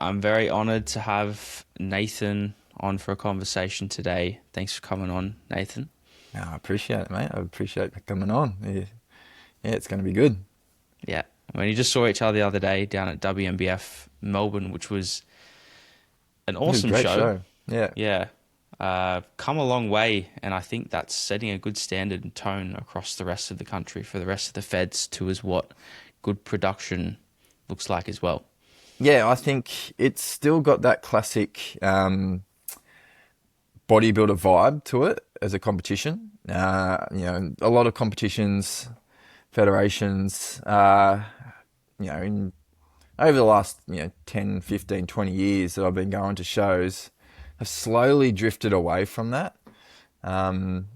I'm very honored to have Nathan on for a conversation today. Thanks for coming on, Nathan. I appreciate it, mate. I appreciate it coming on. Yeah, it's going to be good. Yeah, we just saw each other the other day down at WMBF Melbourne, which was an It was a awesome great show. show. Yeah, Yeah, come a long way, and I think that's setting a good standard and tone across the rest of the country for the rest of the feds too, is what good production looks like as well. yeah. I think it's still got that classic bodybuilder vibe to it as a competition. A lot of competitions, federations, in over the last 10, 15, 20 years that I've been going to shows, have slowly drifted away from that. Um,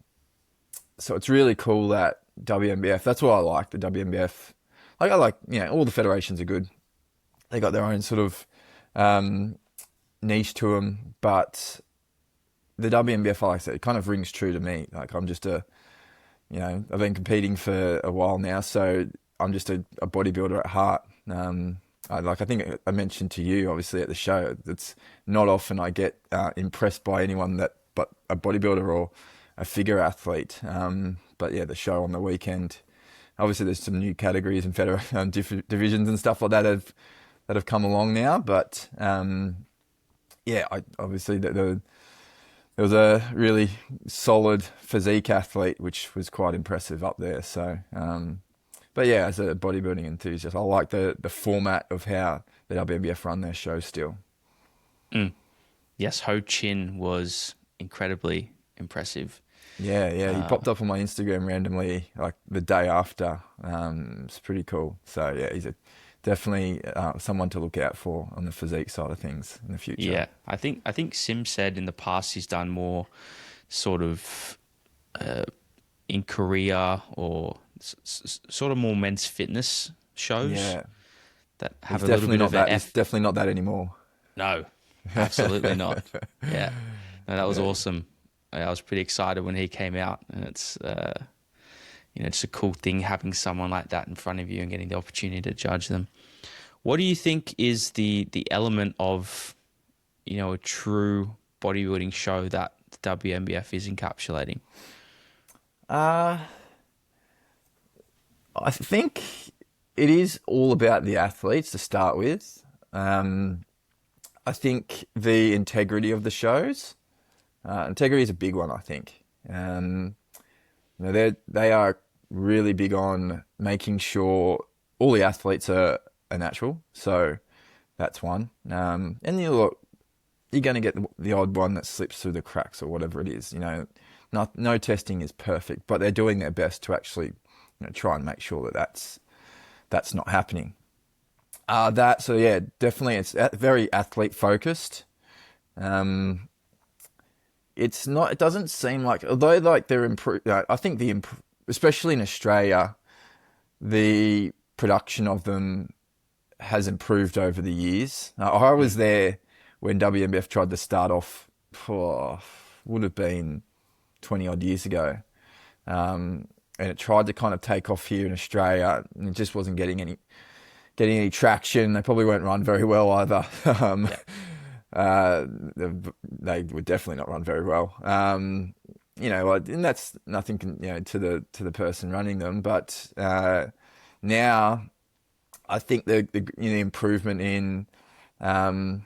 so it's really cool that WMBF. That's what I like. The WMBF. I like all the federations are good. They got their own sort of um, niche to them, but the WMBF, like I said, it kind of rings true to me. Like I'm just I've been competing for a while now, so I'm just a bodybuilder at heart. I think I mentioned to you, obviously at the show, it's not often I get impressed by anyone that, but a bodybuilder or a figure athlete. But yeah, the show on the weekend, obviously there's some new categories and different divisions and stuff like that have come along now. But yeah, obviously there was a really solid physique athlete, which was quite impressive up there. So, but yeah, as a bodybuilding enthusiast, I like the format of how the WNBF run their show still. Mm. Yes, Ho Chin was incredibly impressive. Yeah, he Uh, popped up on my Instagram randomly, like the day after. It's pretty cool. So yeah, he's definitely someone to look out for on the physique side of things in the future. Yeah, I think Sim said in the past he's done more sort of uh, in Korea or sort of more men's fitness shows Yeah, that have he's a little definitely bit not of a that. He's F. definitely not that anymore. No, absolutely not. Yeah, no, that was Yeah, awesome. I was pretty excited when he came out, and it's a cool thing having someone like that in front of you and getting the opportunity to judge them. What do you think is the element of a true bodybuilding show that the WMBF is encapsulating? uh, I think it is all about the athletes to start with. Um, I think the integrity of the shows. Integrity is a big one. I think. They are really big on making sure all the athletes are natural. So that's one. And you're going to get the odd one that slips through the cracks or whatever it is. No testing is perfect, but they're doing their best to actually try and make sure that that's not happening. So yeah, definitely it's very athlete focused. Um, it's not. It doesn't seem like, although like they're improved. I think especially in Australia, the production of them has improved over the years. I was Mm. there when WMF tried to start off. Oh, would have been 20 odd years ago, and it tried to kind of take off here in Australia, and it just wasn't getting any traction. They probably weren't run very well either. Yeah, Uh, they would definitely not run very well. And that's nothing, to the person running them. But now, I think the improvement in um,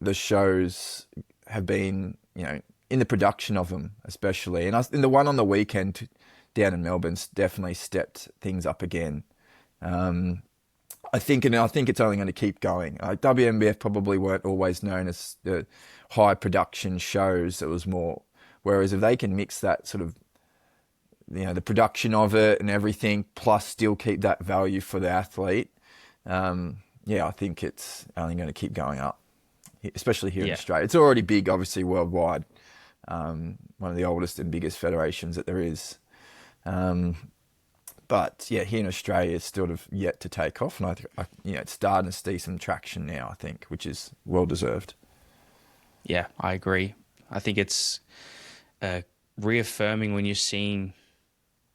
the shows have been, in the production of them, especially, and in the one on the weekend down in Melbourne's definitely stepped things up again. Um, I think it's only going to keep going. WMBF probably weren't always known as the high production shows. It was more, whereas if they can mix that sort of, the production of it and everything, plus still keep that value for the athlete, yeah, I think it's only going to keep going up, especially here in yeah, Australia. It's already big, obviously worldwide. One of the oldest and biggest federations that there is. Um, but yeah, here in Australia, it's sort of yet to take off, and it's starting to see some traction now. I think, which is well deserved. yeah. I agree. I think it's uh, reaffirming when you're seeing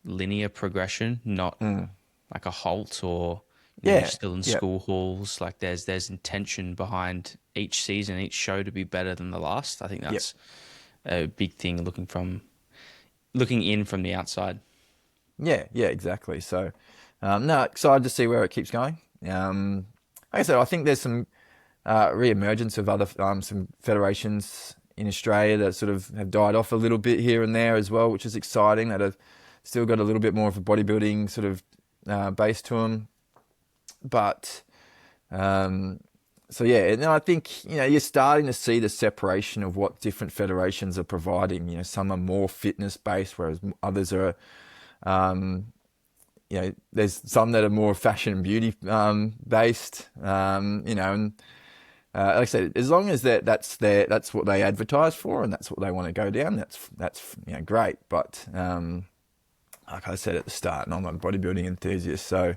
linear progression, not Mm. like a halt or You're Yeah, still in yeah, school halls. Like there's intention behind each season, each show to be better than the last. I think yeah, that's a big thing looking in from the outside. yeah, yeah, exactly. So, no, excited to see where it keeps going. Like I said, I think there's some re-emergence of other some federations in Australia that sort of have died off a little bit here and there as well, which is exciting. That have still got a little bit more of a bodybuilding sort of base to them, but um, so yeah, and I think you're starting to see the separation of what different federations are providing. Some are more fitness based, whereas others are. Um, there's some that are more fashion and beauty based. And like I said, as long as that's what they advertise for, and that's what they want to go down. That's great. But like I said at the start, and I'm a bodybuilding enthusiast, so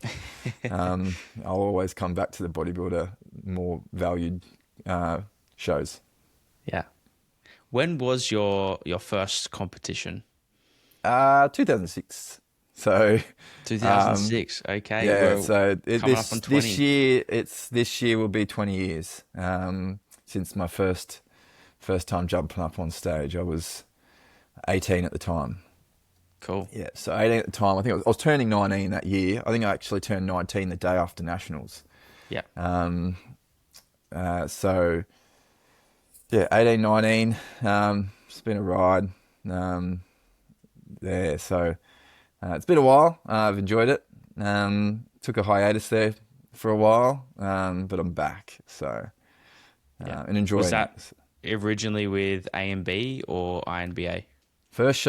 I'll always come back to the bodybuilder more valued shows. Yeah. When was your first competition? 2006. So, um, 2006. Okay. yeah. Well, So coming up on 20. this year will be 20 years since my first time jumping up on stage. I was 18 at the time. Cool. Yeah, so 18 at the time. I think I was turning 19 that year. I think I actually turned 19 the day after nationals. Yeah. So yeah, 18, 19. It's been a ride. There, so it's been a while. I've enjoyed it. Took a hiatus there for a while, but I'm back. So Yeah. and Was enjoying that it. originally with AMB or INBA? First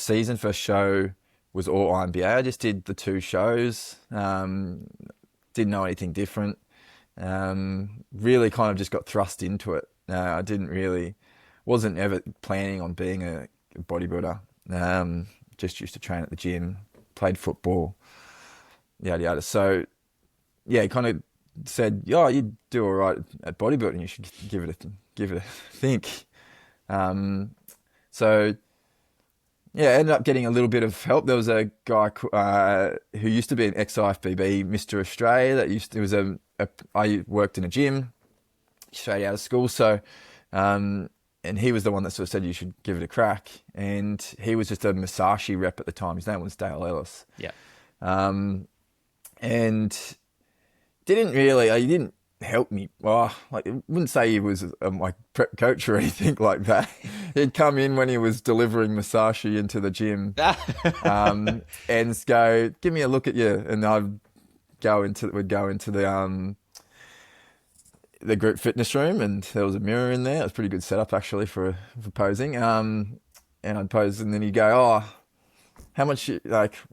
season, first show was all INBA. I just did the two shows. Didn't know anything different. Really kind of just got thrust into it. I wasn't ever planning on being a bodybuilder. Just used to train at the gym, played football, yada yada. So yeah, he kind of said, "Yeah, you do all right at bodybuilding. You should give it a think." So yeah, ended up getting a little bit of help. There was a guy who used to be an ex-IFBB Mr. Australia. I worked in a gym straight out of school. So, and he was the one that sort of said you should give it a crack. And he was just a Musashi rep at the time. His name was Dale Ellis. Yeah. And he didn't help me. Well, like, I wouldn't say he was my prep coach or anything like that. He'd come in when he was delivering Musashi into the gym, and go, "Give me a look at you," and we'd go into the group fitness room, and there was a mirror in there. It was a pretty good setup actually for posing. And I'd pose, and then he'd go, "Oh, how much?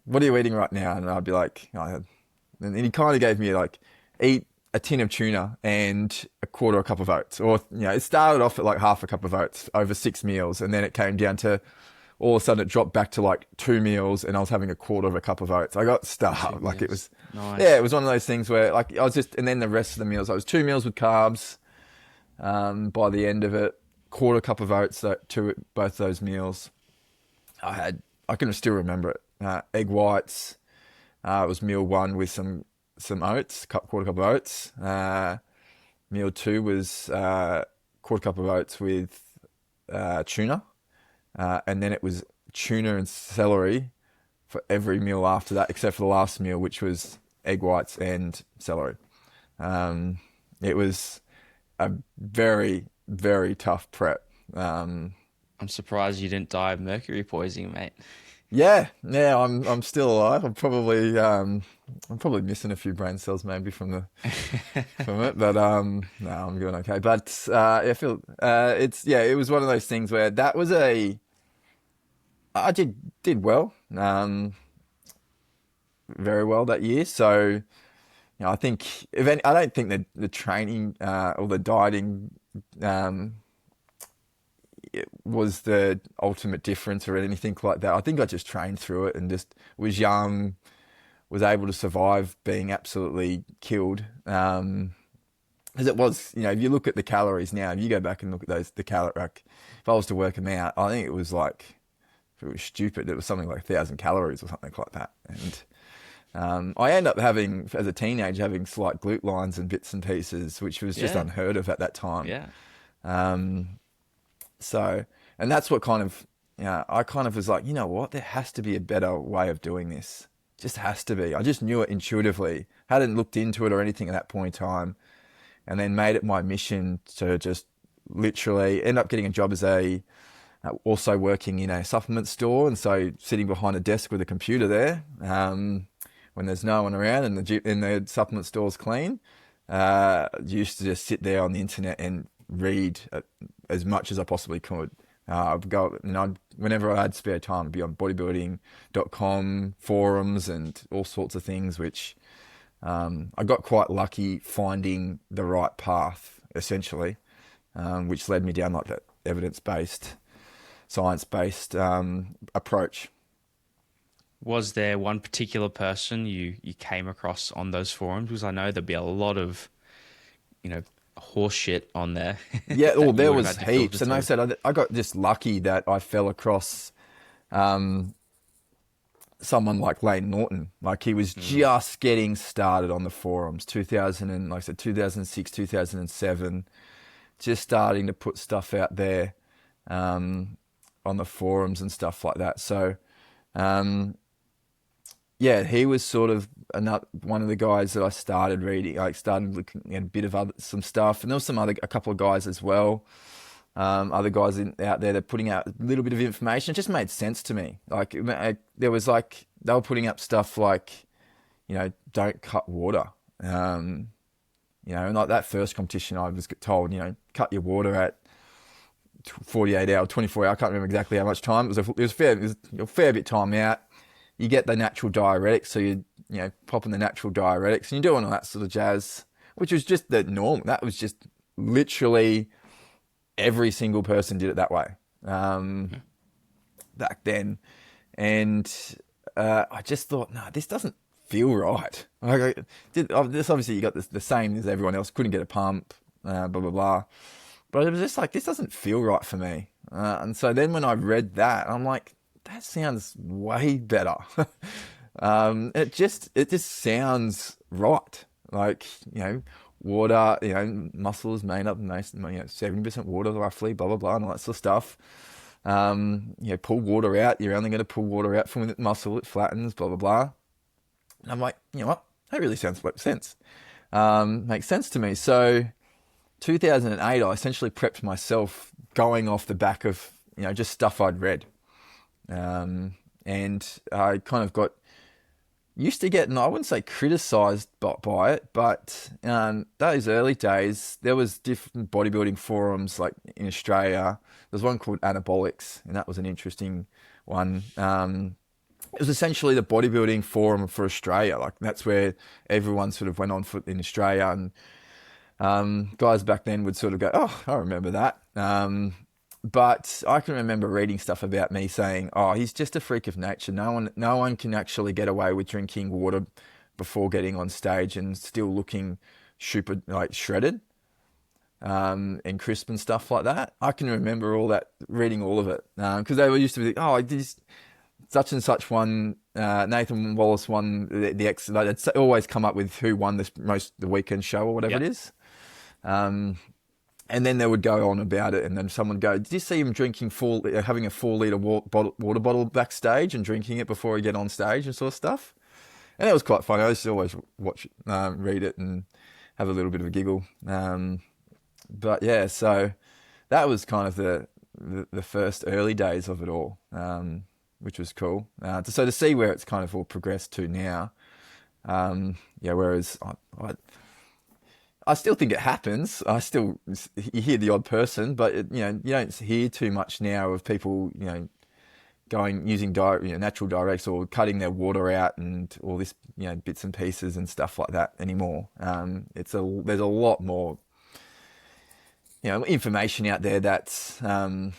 What are you eating right now?" And I'd be like, and he kind of gave me like, eat a tin of tuna and a quarter a cup of oats. Or, it started off at like half a cup of oats over 6 meals. And then it came down to, all of a sudden it dropped back to like 2 meals, and I was having a quarter of a cup of oats. I got starved. Like, it was, Nice. yeah, it was one of those things where like and then the rest of the meals, I was 2 meals with carbs. By the end of it, quarter cup of oats to both those meals. I can still remember it. Egg whites. It was meal one with some oats, quarter cup of oats. Meal two was quarter cup of oats with tuna, and then it was tuna and celery for every meal after that, except for the last meal, which was egg whites and celery. It was a very, very tough prep. I'm surprised you didn't die of mercury poisoning, mate. Yeah, I'm still alive. I'm probably missing a few brain cells maybe from it, but no, I'm doing okay. But I feel it was one of those things where I did well, very well that year. So I think I don't think that the training or the dieting it was the ultimate difference or anything like that. I think I just trained through it and just was young, was able to survive being absolutely killed. As it was, if you look at the calories now, if you go back and look at the calorie, like, if I was to work them out, I think it was like, if it was stupid, it was something like 1,000 calories or something like that. And I ended up having, as a teenager, having slight glute lines and bits and pieces, which was just Yeah. unheard of at that time. Yeah. So, and that's what kind of, I kind of was like, you know what, there has to be a better way of doing this. Just has to be. I just knew it intuitively. Hadn't looked into it or anything at that point in time. And then made it my mission to just literally end up getting a job as also working in a supplement store. And so sitting behind a desk with a computer there, when there's no one around and the supplement store's clean, used to just sit there on the internet and read as much as I possibly could. I'd go, whenever I had spare time, I'd be on bodybuilding.com forums and all sorts of things, which I got quite lucky finding the right path, essentially, which led me down like that evidence-based, science-based approach. Was there one particular person you came across on those forums? Because I know there'd be a lot of, horse shit on there. Yeah, well, there was had to filter heaps. And like I through. said, I got just lucky that I fell across someone like Lane Norton. Like he was just getting started on the forums, 2000 and like I said, 2006, 2007, just starting to put stuff out there on the forums and stuff like that. So, yeah, he was sort of one of the guys that I started reading. I started looking at a bit of some stuff, and there was a couple of guys as well. Other guys out there that putting out a little bit of information. It just made sense to me. Like there was like they were putting up stuff like, don't cut water. And like that first competition, I was told, cut your water at 48 hour, 24 hour. I can't remember exactly how much time. It was a fair bit time out. You get the natural diuretics, so you popping the natural diuretics, and you're doing all that sort of jazz, which was just the norm. That was just literally every single person did it that way back then, and I just thought, no, this doesn't feel right. This obviously you got the same as everyone else. Couldn't get a pump, blah blah blah. But it was just like, this doesn't feel right for me. And so then when I read that, I'm like, that sounds way better. It just sounds right. Like, water, muscle is made up, 70% water roughly, blah, blah, blah, and all that sort of stuff. Pull water out. You're only going to pull water out from the muscle. It flattens, blah, blah, blah. And I'm like, you know what? That really makes sense. Makes sense to me. So 2008, I essentially prepped myself going off the back of, just stuff I'd read. And I kind of used to get, and I wouldn't say criticized by it, but those early days, there was different bodybuilding forums like in Australia. There's one called Anabolics, and that was an interesting one. It was essentially the bodybuilding forum for Australia. Like that's where everyone sort of went on foot in Australia, and guys back then would sort of go, "Oh, I remember that." But I can remember reading stuff about me saying, "Oh, he's just a freak of nature. No one can actually get away with drinking water before getting on stage and still looking super like shredded and crisp and stuff like that." I can remember all that, reading all of it, because they were used to be, "Oh, this such and such one, Nathan Wallace won the X." They'd always come up with who won the weekend show or whatever it is. And then they would go on about it, and then someone would go, "Did you see him having a 4 litre water bottle backstage and drinking it before he get on stage and sort of stuff?" And it was quite funny. I used to always watch it, read it, and have a little bit of a giggle. But yeah, so that was kind of the first early days of it all, which was cool. So to see where it's kind of all progressed to now, whereas I still think it happens. You hear the odd person, but you don't hear too much now of people, using natural directs or cutting their water out and all this, bits and pieces and stuff like that anymore. There's a lot more, information out there that's, a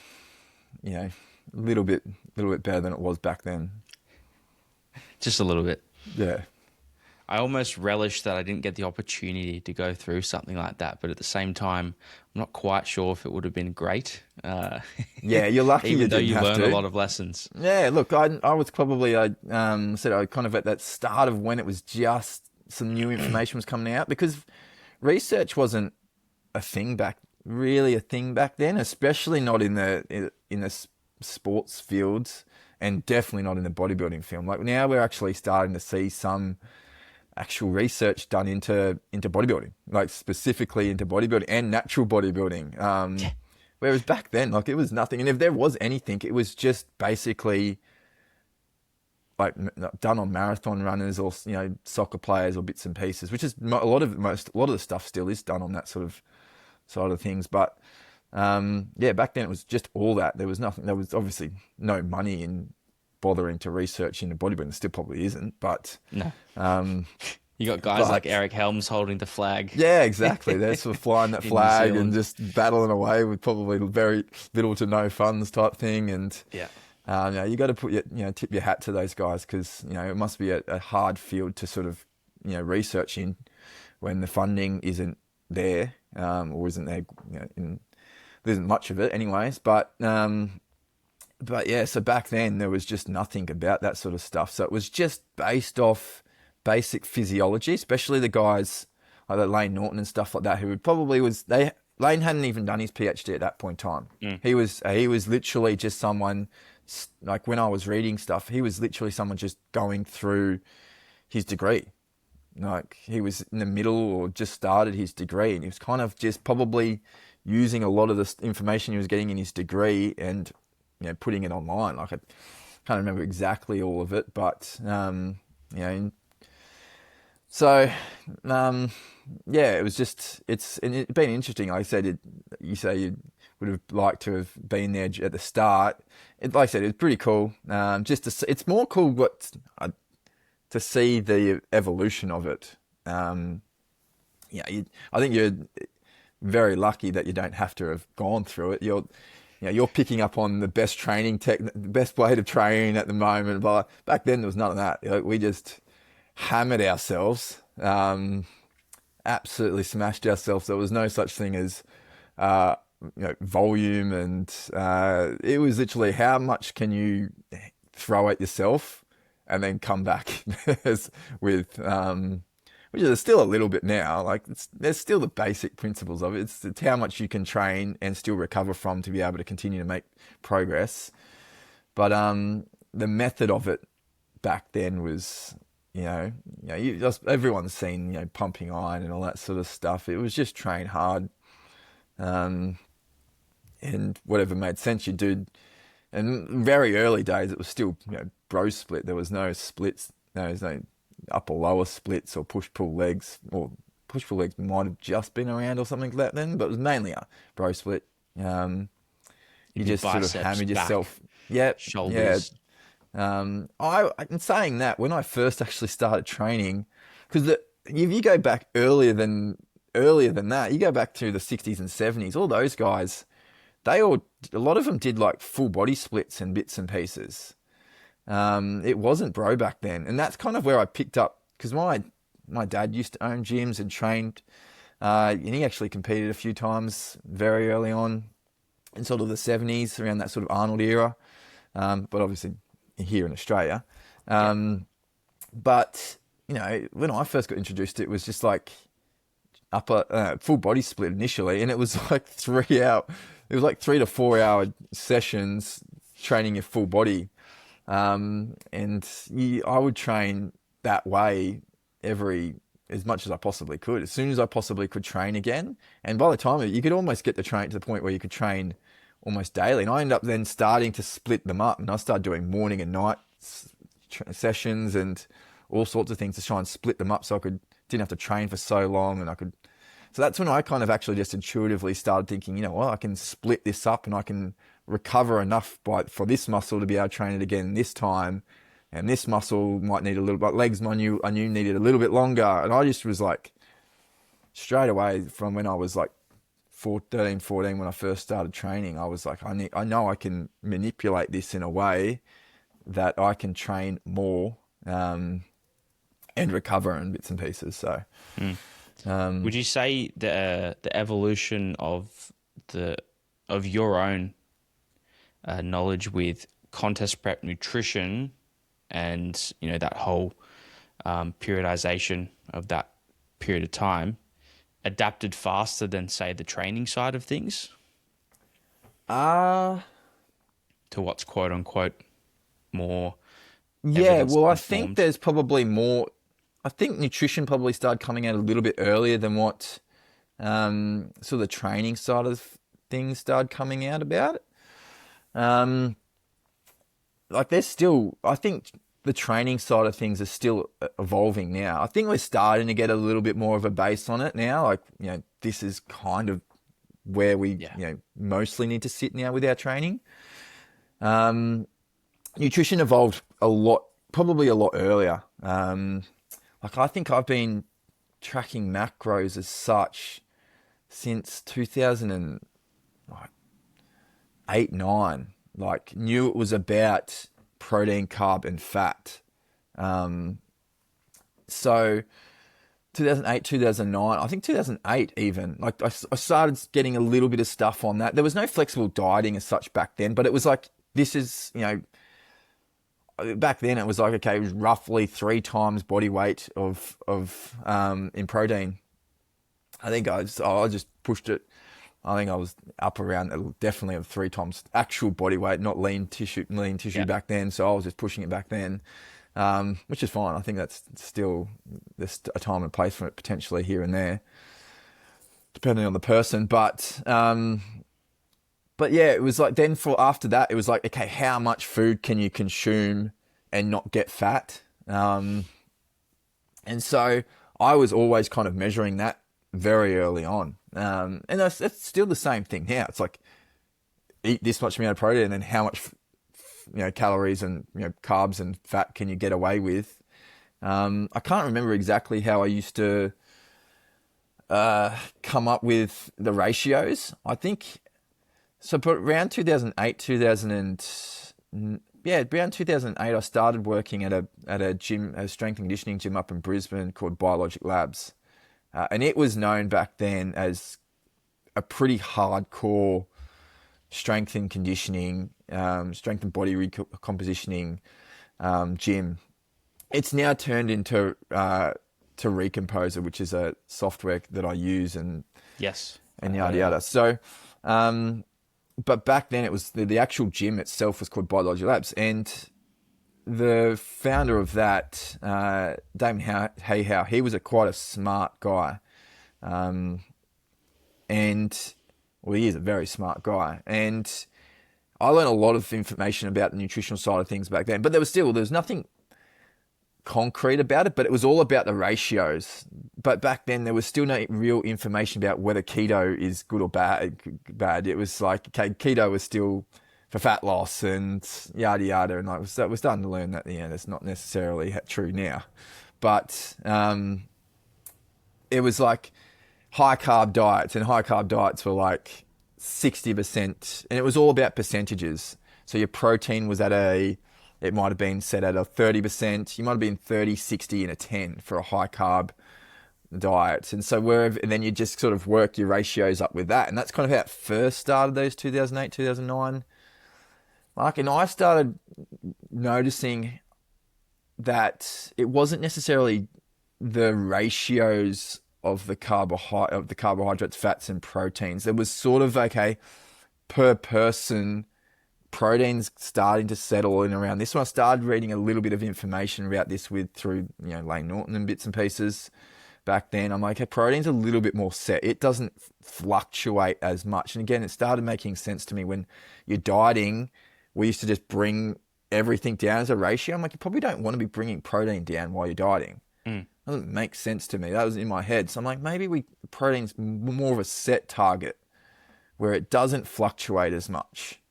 little bit better than it was back then. Just a little bit. Yeah. I almost relish that I didn't get the opportunity to go through something like that. But at the same time, I'm not quite sure if it would have been great, Yeah, you're lucky you even though didn't you have learn a to. lot of lessons. Yeah, look, I was probably said I kind of at that start of when it was just some new information was coming out, because research wasn't a thing back really a thing back then, especially not in the sports fields, and definitely not in the bodybuilding field. Like now we're actually starting to see some actual research done into bodybuilding, like specifically into bodybuilding and natural bodybuilding. Whereas back then, like it was nothing, and if there was anything, it was just basically like done on marathon runners or soccer players or bits and pieces, which is a lot of the stuff still is done on that sort of side of things. But yeah, back then it was just all that. There was nothing. There was obviously no money in bothering to research into bodybuilding. There still probably isn't, but No. um, You got guys like Eric Helms holding the flag. yeah, exactly. They're sort of flying that In New flag and Zealand. just battling away with probably very little to no funds type thing. And Yeah. you got to put tip your hat to those guys, because it must be a hard field to sort of research in when the funding isn't there, or isn't there. There isn't much of it, anyways. But yeah, so back then there was just nothing about that sort of stuff. So it was just based off basic physiology, especially the guys like Lane Norton and stuff like that, who Lane hadn't even done his PhD at that point in time. He was literally just someone, like when I was reading stuff, he was literally someone just going through his degree. Like he was in the middle or just started his degree, and he was kind of just probably using a lot of the information he was getting in his degree and putting it online. Like I can't remember exactly all of it, but so yeah, it was just it's been interesting. Like I said, you say you would have liked to have been there at the start. Like I said, it's pretty cool. It's more cool to see the evolution of it. I think you're very lucky that you don't have to have gone through it. You're picking up on the best the best way to train at the moment. But back then there was none of that. We just hammered ourselves, absolutely smashed ourselves. There was no such thing as volume, and it was literally how much can you throw at yourself and then come back with which is still a little bit now. Like there's still the basic principles of it. It's how much you can train and still recover from to be able to continue to make progress. But the method of it back then was, everyone's seen pumping iron and all that sort of stuff. It was just train hard, and whatever made sense you did. And very early days, it was still bro split. There was no splits. There was no upper lower splits or push pull legs, or push pull legs might have just been around or something like that then, but it was mainly a bro split. You just biceps, sort of hammered back, yourself. Yep. shoulders. Yeah. In saying that, when I first actually started training, because if you go back earlier than that, you go back to the 60s and 70s, all those guys, a lot of them did like full body splits and bits and pieces. It wasn't bro back then, and that's kind of where I picked up, because my dad used to own gyms and trained, and he actually competed a few times very early on in sort of the 70s, around that sort of Arnold era, but obviously here in Australia. But when I first got introduced, it was just like upper full body split initially, and it was like 3 hour. It was like 3 to 4 hour sessions training your full body. I would train that way as much as I possibly could, as soon as I possibly could train again. And by the time you could almost get the train to the point where you could train almost daily. And I ended up then starting to split them up, and I started doing morning and night sessions and all sorts of things to try and split them up so didn't have to train for so long, and so that's when I kind of actually just intuitively started thinking, I can split this up and I can recover enough for this muscle to be able to train it again this time, and this muscle might need a little bit. Legs, I knew needed a little bit longer, and I just was like, straight away from when I was like 13, 14, when I first started training, I was like, I know I can manipulate this in a way that I can train more, and recover in bits and pieces. So, Would you say the evolution of your own knowledge with contest prep nutrition and that whole periodization of that period of time adapted faster than, say, the training side of things uh to what's quote unquote more yeah, evidence well, I think informed? there's probably more. I think nutrition probably started coming out a little bit earlier than what sort of the training side of things started coming out about it. Like there's still, I think the training side of things is still evolving now. I think we're starting to get a little bit more of a base on it now. Like, this is kind of where we, Yeah. mostly need to sit now with our training. Nutrition evolved a lot, probably a lot earlier. Like I think I've been tracking macros as such since 2008, 9. Like knew it was about protein, carb, and fat. So 2008, 2009, I think 2008 even, like I started getting a little bit of stuff on that. There was no flexible dieting as such back then, but it was like, this is, back then it was like, okay, it was roughly 3 times body weight of in protein. I think I just pushed it. I think I was up around definitely of 3 times actual body weight, not lean tissue Yeah. back then. So I was just pushing it back then, which is fine. I think that's still, there's a time and place for it potentially here and there, depending on the person. But yeah, it was like then after that, it was like, okay, how much food can you consume and not get fat? And so I was always kind of measuring that very early on. And that's still the same thing now. It's like, eat this much amount of protein and then how much, calories and, carbs and fat can you get away with? I can't remember exactly how I used to come up with the ratios. I think, so but around 2008, around 2008, I started working at a gym, a strength and conditioning gym up in Brisbane called Biologic Labs. And it was known back then as a pretty hardcore strength and conditioning, strength and body recompositioning gym. It's now turned into to Recomposer, which is a software that I use and Yes. yada yada. So, but back then it was the actual gym itself was called Biologic Labs, and the founder of that, Damon Hayhow, he was quite a smart guy. And, well, he is a very smart guy. And I learned a lot of information about the nutritional side of things back then, but there was nothing concrete about it, but it was all about the ratios. But back then there was still no real information about whether keto is good or bad. It was like, okay, keto was still for fat loss and yada yada, and we're starting to learn that that's not necessarily true now, but it was like high carb diets, and high carb diets were like 60%, and it was all about percentages. So your protein was it might have been set at a 30%, you might have been 30, 60, and a 10 for a high carb diet, and so and then you just sort of work your ratios up with that, and that's kind of how it first started, those 2008, 2009. Mark, and I started noticing that it wasn't necessarily the ratios of the carbohydrates, fats, and proteins. There was sort of, okay, per person, proteins starting to settle in around this one. I started reading a little bit of information about this through Lane Norton and bits and pieces back then. I'm like, hey, protein's a little bit more set. It doesn't fluctuate as much. And again, it started making sense to me when you're dieting. We used to just bring everything down as a ratio. I'm like, you probably don't want to be bringing protein down while you're dieting. Doesn't make sense to me. That was in my head. So I'm like, maybe protein's more of a set target where it doesn't fluctuate as much.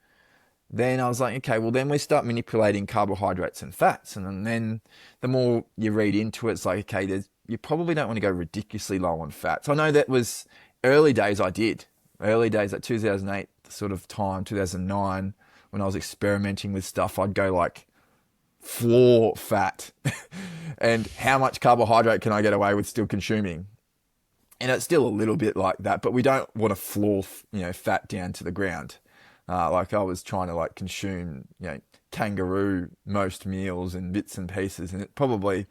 Then I was like, okay, well then we start manipulating carbohydrates and fats. And then the more you read into it, it's like, okay, you probably don't want to go ridiculously low on fats. I know that was early days I did. Early days, like 2008 sort of time, 2009, when I was experimenting with stuff, I'd go like floor fat and how much carbohydrate can I get away with still consuming? And it's still a little bit like that, but we don't want to floor, fat down to the ground. Like I was trying to like consume, kangaroo most meals and bits and pieces, and it probably,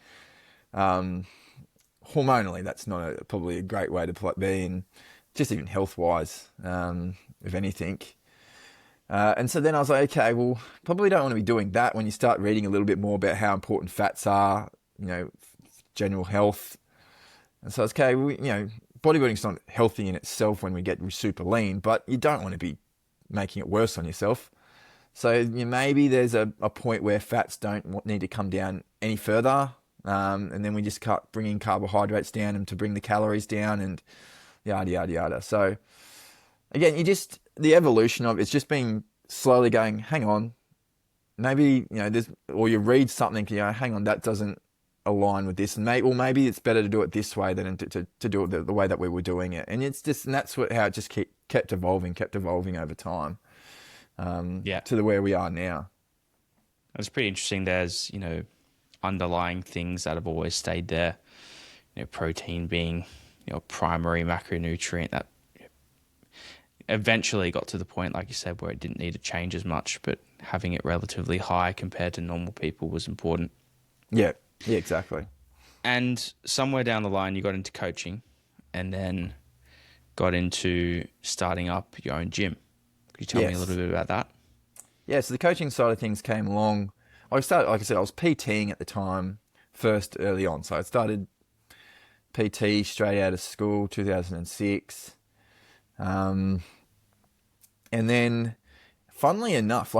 hormonally, that's not probably a great way to be, and just even health wise, if anything. And so then I was like, okay, well, probably don't want to be doing that when you start reading a little bit more about how important fats are, general health. And so it's okay, well, bodybuilding's not healthy in itself when we get super lean, but you don't want to be making it worse on yourself. So maybe there's a point where fats don't need to come down any further. And then we just start bringing carbohydrates down and to bring the calories down and yada, yada, yada. So again, the evolution of it's just been slowly going, hang on, maybe, or you read something, hang on, that doesn't align with this. And maybe it's better to do it this way than to do it the way that we were doing it. And that's how it just kept evolving over time, to where we are now. It's pretty interesting. There's, underlying things that have always stayed there, protein being, primary macronutrient that eventually got to the point, like you said, where it didn't need to change as much, but having it relatively high compared to normal people was important. Yeah, exactly. And somewhere down the line, you got into coaching and then got into starting up your own gym. Could you tell me a little bit about that? Yeah, so the coaching side of things came along. I was PTing at the time first early on. So I started PT straight out of school, 2006. And then, funnily enough,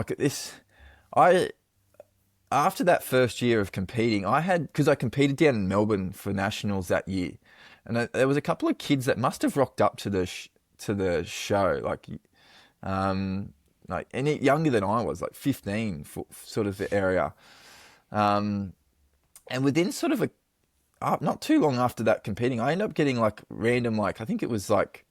after that first year of competing, because I competed down in Melbourne for nationals that year, and there was a couple of kids that must have rocked up to the show, any younger than I was, like 15, sort of the area, and within sort of not too long after that competing, I ended up getting like random, I think it was like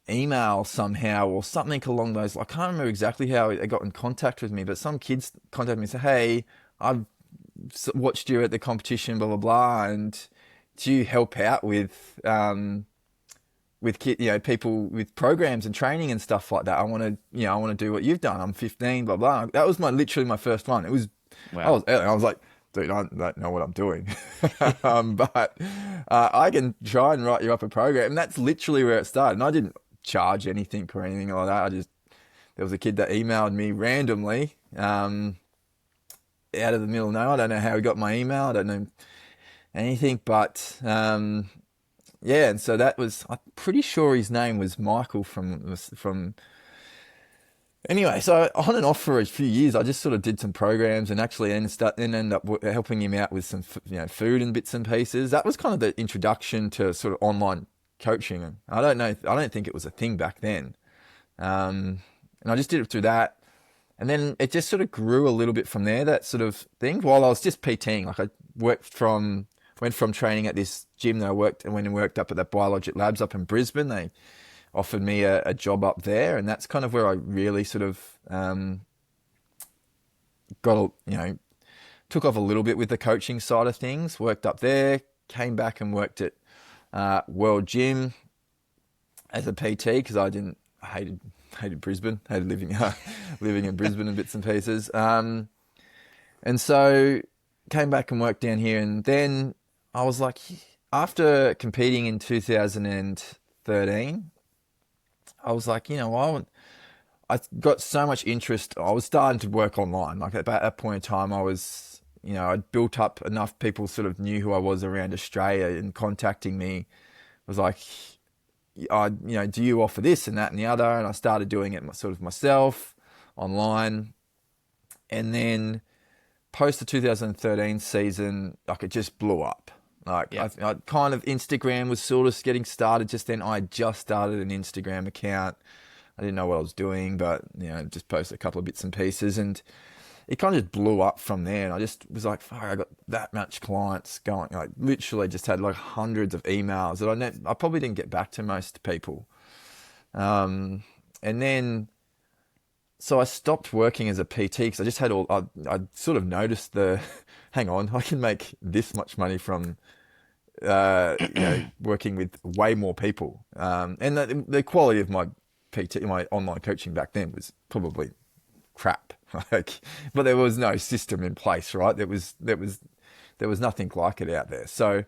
email somehow or something along those. I can't remember exactly how they got in contact with me, but some kids contacted me and said, "Hey, I've watched you at the competition, blah blah blah, and do you help out with people with programs and training and stuff like that? I want to do what you've done. I'm 15, blah blah." That was literally my first one. It was, wow. I was like, dude, I don't know what I'm doing, but I can try and write you up a program. And that's literally where it started. And I didn't charge anything or anything like that. There was a kid that emailed me randomly, out of the middle of nowhere. I don't know how he got my email. I don't know anything, but yeah. And so I'm pretty sure his name was Michael from. Anyway, so on and off for a few years, I just sort of did some programs and actually ended up helping him out with some food and bits and pieces. That was kind of the introduction to sort of online coaching. I don't think it was a thing back then. And I just did it through that. And then it just sort of grew a little bit from there, that sort of thing, while I was just PTing. Like I went from training at this gym that I went and worked up at that Biologic Labs up in Brisbane. They offered me a job up there, and that's kind of where I really sort of took off a little bit with the coaching side of things. Worked up there, came back and worked at World Gym as a PT because I hated Brisbane, hated living in Brisbane and bits and pieces. And so came back and worked down here, and then I was like, after competing in 2013. I was like, I got so much interest. I was starting to work online. Like at that point in time, I was, I'd built up enough people sort of knew who I was around Australia and contacting me. Was like, do you offer this and that and the other? And I started doing it sort of myself online. And then post the 2013 season, it just blew up. I kind of, Instagram was sort of getting started just then. I just started an Instagram account. I didn't know what I was doing, but, just posted a couple of bits and pieces, and it kind of just blew up from there. And I just was like, fuck, I got that much clients going. Literally just had hundreds of emails that I probably didn't get back to most people. And then so I stopped working as a PT because I just had I sort of noticed hang on, I can make this much money from, working with way more people. And the quality of my my online coaching back then was probably crap. Like, but there was no system in place, right? There was nothing like it out there. So,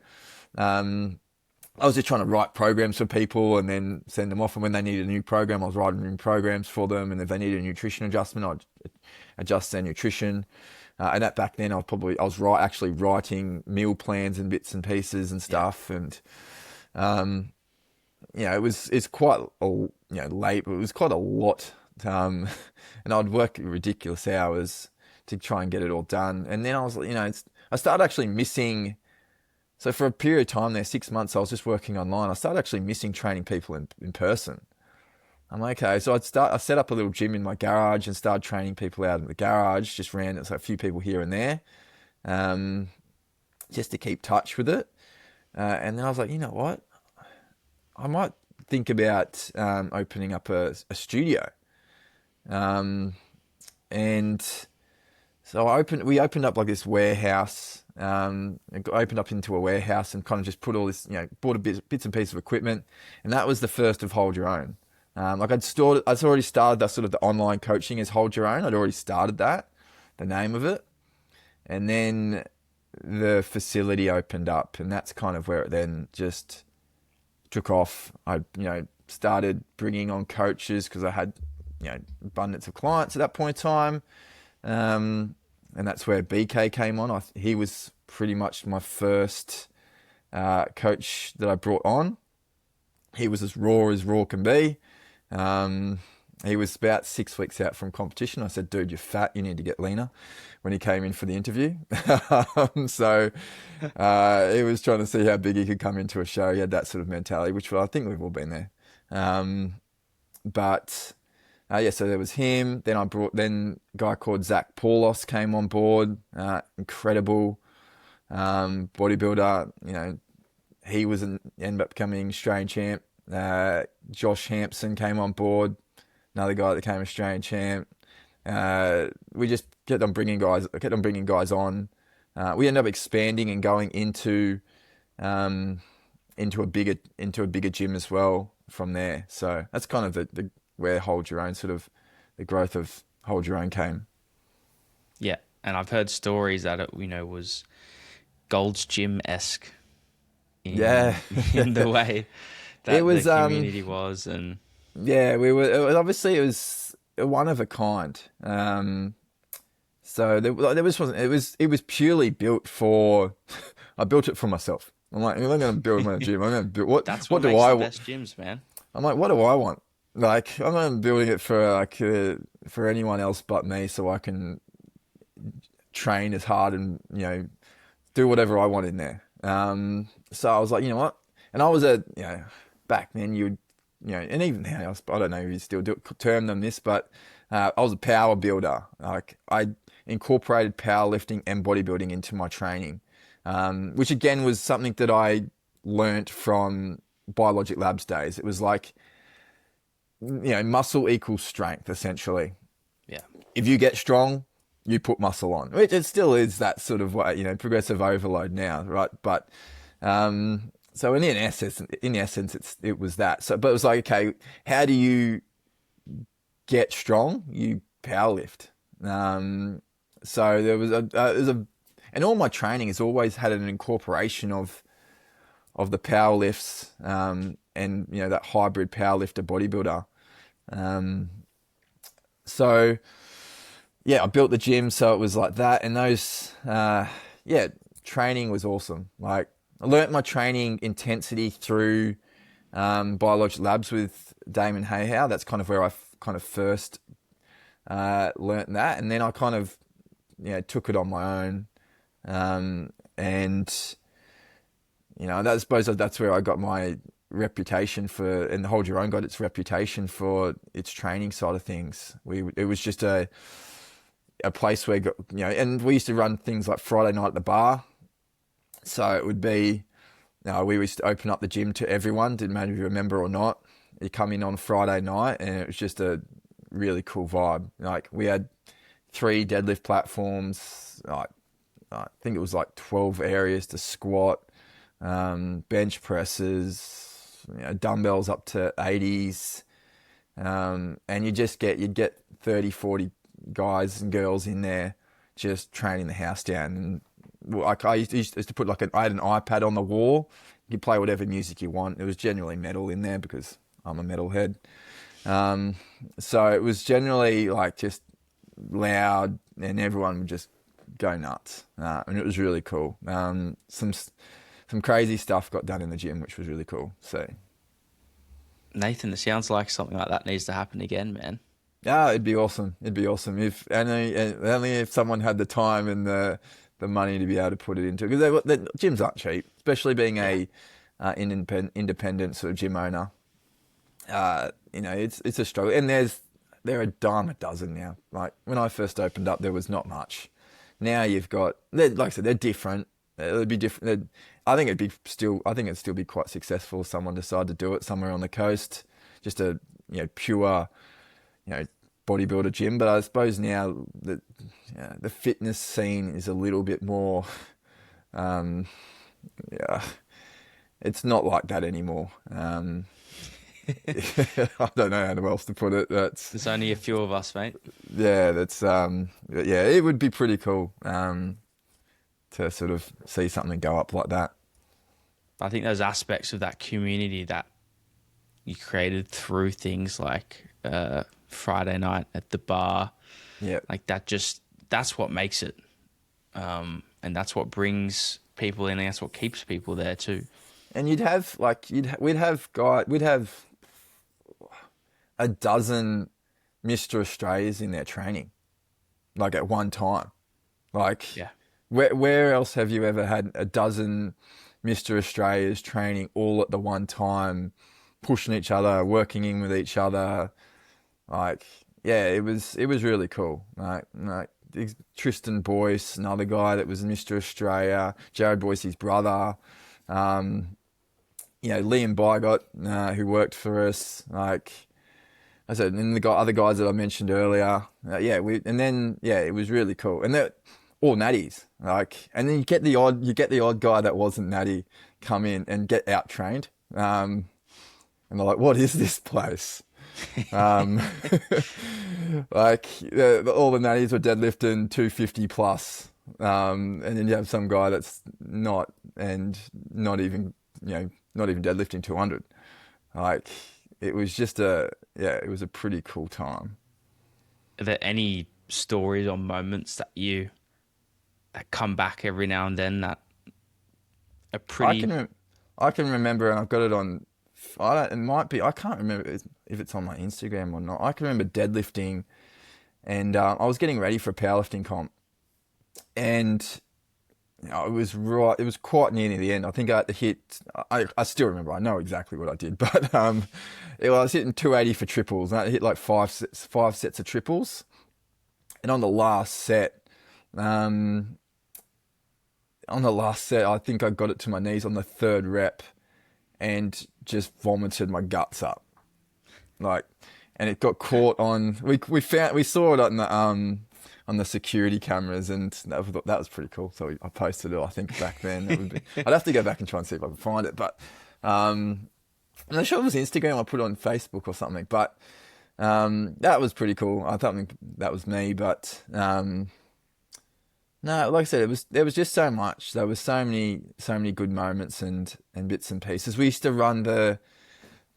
I was just trying to write programs for people and then send them off. And when they needed a new program, I was writing new programs for them. And if they needed a nutrition adjustment, I'd adjust their nutrition. And that back then, actually writing meal plans and bits and pieces and stuff. Yeah. And it's quite late, but it was quite a lot. And I'd work ridiculous hours to try and get it all done. And then I was, I started actually missing. So for a period of time there, 6 months, I was just working online. I started actually missing training people in person. I'm like, okay, so I set up a little gym in my garage and started training people out in the garage, just ran a few people here and there, just to keep touch with it. And then I was like, you know what? I might think about opening up a studio. And so we opened up like this warehouse. It opened up into a warehouse and kind of just put all this, bought bits and pieces of equipment, and that was the first of Hold Your Own. I'd already started that sort of the online coaching as Hold Your Own. I'd already started that, the name of it, and then the facility opened up, and that's kind of where it then just took off. I, started bringing on coaches because I had, abundance of clients at that point in time. And that's where BK came on. He was pretty much my first coach that I brought on. He was as raw can be. He was about 6 weeks out from competition. I said, dude, you're fat. You need to get leaner, when he came in for the interview. So he was trying to see how big he could come into a show. He had that sort of mentality, which I think we've all been there. So there was him. Then a guy called Zach Paulos came on board. Incredible bodybuilder. He ended up becoming Australian champ. Josh Hampson came on board, another guy that became Australian champ. We just kept on bringing guys on. We ended up expanding and going into a bigger gym as well from there. So that's kind of the where Hold Your Own, sort of the growth of Hold Your Own came. Yeah, and I've heard stories that it, was Gold's Gym-esque in the way that the community was, and yeah, it was one of a kind. So it was purely built for. I built it for myself. I'm like, I'm not going to build my gym. I'm going to build what? That's what makes do I the best gyms, man. I'm like, what do I want? Like, I'm not building it for for anyone else but me, so I can train as hard and do whatever I want in there. So I was like, you know what? And I was back then and even now, I don't know if you still term them this, but I was a power builder. Like, I incorporated powerlifting and bodybuilding into my training, which again was something that I learnt from Biologic Labs days. It was like, muscle equals strength, essentially. Yeah. If you get strong, you put muscle on, which it still is that sort of way, progressive overload now, right? But so in essence, it was that. So, but it was like, okay, how do you get strong? You powerlift. So there was and all my training has always had an incorporation of the power lifts, and that hybrid powerlifter bodybuilder. So yeah, I built the gym so it was like that, and those training was awesome. Like, I learnt my training intensity through Biologic Labs with Damon Hayhow. That's kind of where I kind of first learnt that, and then I kind of took it on my own, and I suppose that's where I got my reputation for, and Hold Your Own got its reputation for its training side of things. It was just a place where, and we used to run things like Friday night at the bar. So it would be, we used to open up the gym to everyone, didn't matter if you were a member or not. You come in on Friday night, and it was just a really cool vibe. Like we had 3 deadlift platforms. Like I think it was like 12 areas to squat, bench presses, dumbbells up to 80s, and you'd get 30, 40 guys and girls in there just training the house down. And like I used to put I had an iPad on the wall. You could play whatever music you want. It was generally metal in there because I'm a metalhead. So it was generally like just loud, and everyone would just go nuts. And it was really cool. Some crazy stuff got done in the gym, which was really cool. So, Nathan, it sounds like something like that needs to happen again, man. yeah, it'd be awesome. It'd be awesome if only if someone had the time and the money to be able to put it into it. Because the gyms aren't cheap, especially being a independent sort of gym owner. It's a struggle, and they're a dime a dozen now. Like when I first opened up, there was not much. Now you've got, like I said, they're different. It'd be different. I think it'd still be quite successful if someone decided to do it somewhere on the coast, just a pure bodybuilder gym. But I suppose now that the fitness scene is a little bit more, it's not like that anymore. I don't know how else to put it. There's only a few of us, mate. Yeah, it would be pretty cool to sort of see something go up like that. I think there's aspects of that community that you created through things like Friday night at the bar. Yeah, like that's what makes it, and that's what brings people in, and that's what keeps people there too. And we'd have a dozen Mr. Australias in there training, like at one time. Like, Yeah. where else have you ever had a dozen Mr. Australias training all at the one time, pushing each other, working in with each other? Like, yeah, it was really cool. Like Tristan Boyce, another guy that was Mr. Australia, Jared Boyce's brother, Liam Bygot, who worked for us, like I said, and the other guys that I mentioned earlier. It was really cool, and they're all natties. Like, and then you get the odd guy that wasn't natty come in and get out trained, and they're like, "What is this place?" Like all the natties were deadlifting 250 plus, and then you have some guy that's not even deadlifting 200. Like, it was just it was a pretty cool time. Are there any stories or moments that come back every now and then that are pretty? I can remember, and I've got it on. It might be. I can't remember if it's on my Instagram or not. I can remember deadlifting, and I was getting ready for a powerlifting comp, and it was right. It was quite near the end. I think I had to hit. I still remember. I know exactly what I did, but I was hitting 280 for triples, and I hit like five sets of triples. And on the last set, I think I got it to my knees on the third rep, and just vomited my guts up, like, and it got caught on. We saw it on the security cameras, and that was pretty cool. So I posted it, I think, back then. I'd have to go back and try and see if I can find it, but I'm not sure it was Instagram. I put it on Facebook or something, but that was pretty cool. I thought that was me, but no, like I said, there was just so much. There was so many good moments and bits and pieces. We used to run the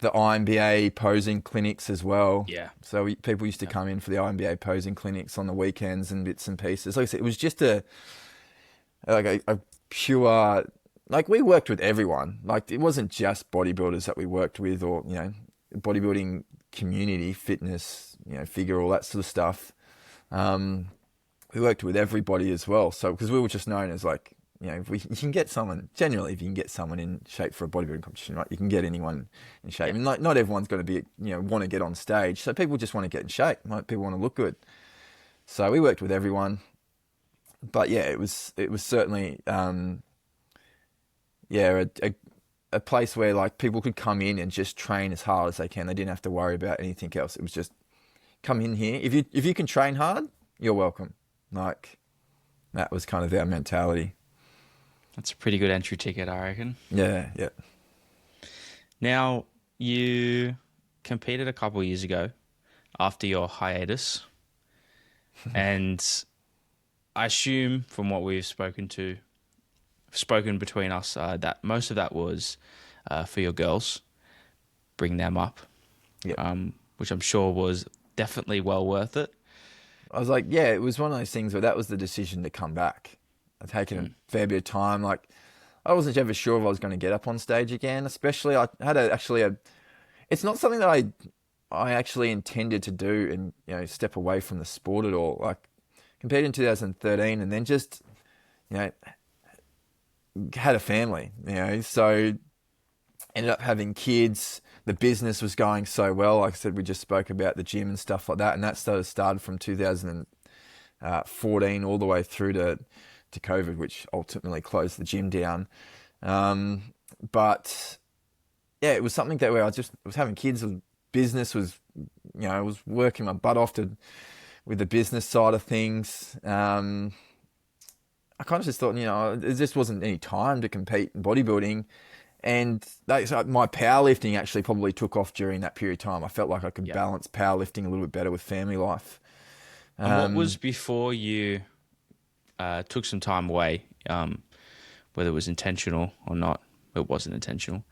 IMBA posing clinics as well. Yeah. So people used to come in for the IMBA posing clinics on the weekends and bits and pieces. Like I said, it was just a pure, like, we worked with everyone. Like, it wasn't just bodybuilders that we worked with, or, bodybuilding community, fitness, figure, all that sort of stuff. We worked with everybody as well. So, because we were just known as, like, if you can get someone in shape for a bodybuilding competition, right? You can get anyone in shape. Yeah. And like, not everyone's going to be, want to get on stage. So people just want to get in shape. Like, people want to look good. So we worked with everyone. But yeah, it was certainly, a place where, like, people could come in and just train as hard as they can. They didn't have to worry about anything else. It was just, come in here. If you can train hard, you're welcome. Like, that was kind of our mentality. That's a pretty good entry ticket, I reckon. Yeah, yeah. Now, you competed a couple of years ago after your hiatus, and I assume from what we've spoken between us, that most of that was for your girls, bring them up, Yeah. which I'm sure was definitely well worth it. I was like, yeah, it was one of those things where that was the decision to come back. I'd taken a fair bit of time. Like, I wasn't ever sure if I was going to get up on stage again. Especially, I had it's not something that I actually intended to do and step away from the sport at all. Like, competed in 2013 and then just had a family. So ended up having kids. The business was going so well. Like I said, we just spoke about the gym and stuff like that, and that started from 2014 all the way through to COVID, which ultimately closed the gym down. But yeah, it was something that where I was having kids. Business was, I was working my butt off with the business side of things. I kind of just thought, there just wasn't any time to compete in bodybuilding. And so my powerlifting actually probably took off during that period of time. I felt like I could balance powerlifting a little bit better with family life. And what was before you took some time away, whether it was intentional or not? It wasn't intentional.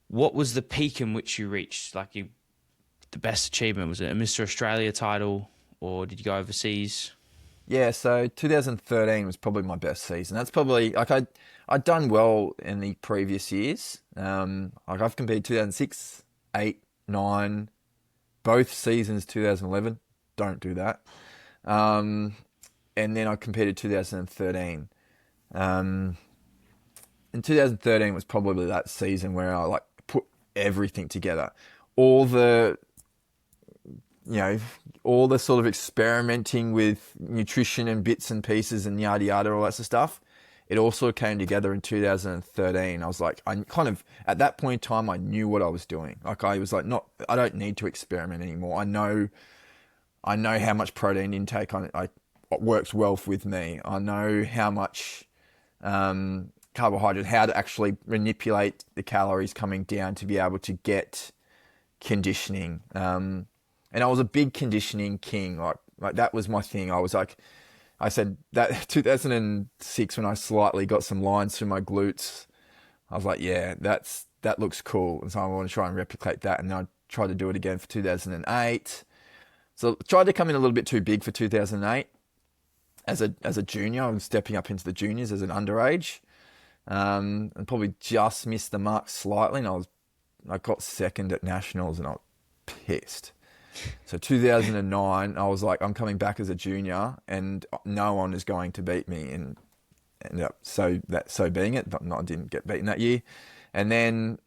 What was the peak in which you reached? Like, the best achievement? Was it a Mr. Australia title, or did you go overseas? Yeah, so 2013 was probably my best season. That's probably, like, I'd done well in the previous years. Like, I've competed 2006, 8, 9, both seasons 2011. Don't do that. And then I competed 2013. And 2013 was probably that season where I put everything together. All the sort of experimenting with nutrition and bits and pieces and yada yada, all that sort of stuff. It also came together in 2013. I was like, I kind of, at that point in time, I knew what I was doing. Like, I was like, I don't need to experiment anymore. I know how much protein intake works well with me. I know how much carbohydrate, how to actually manipulate the calories coming down to be able to get conditioning. And I was a big conditioning king. Like that was my thing. I said that 2006 when I slightly got some lines through my glutes, I was like, yeah, that looks cool. And so I want to try and replicate that. And then I tried to do it again for 2008. So I tried to come in a little bit too big for 2008. As a junior, I was stepping up into the juniors as an underage. And probably just missed the mark slightly. And I got second at nationals and I was pissed. So 2009, I was like, I'm coming back as a junior and no one is going to beat me. And ended up so being it, but I didn't get beaten that year. And then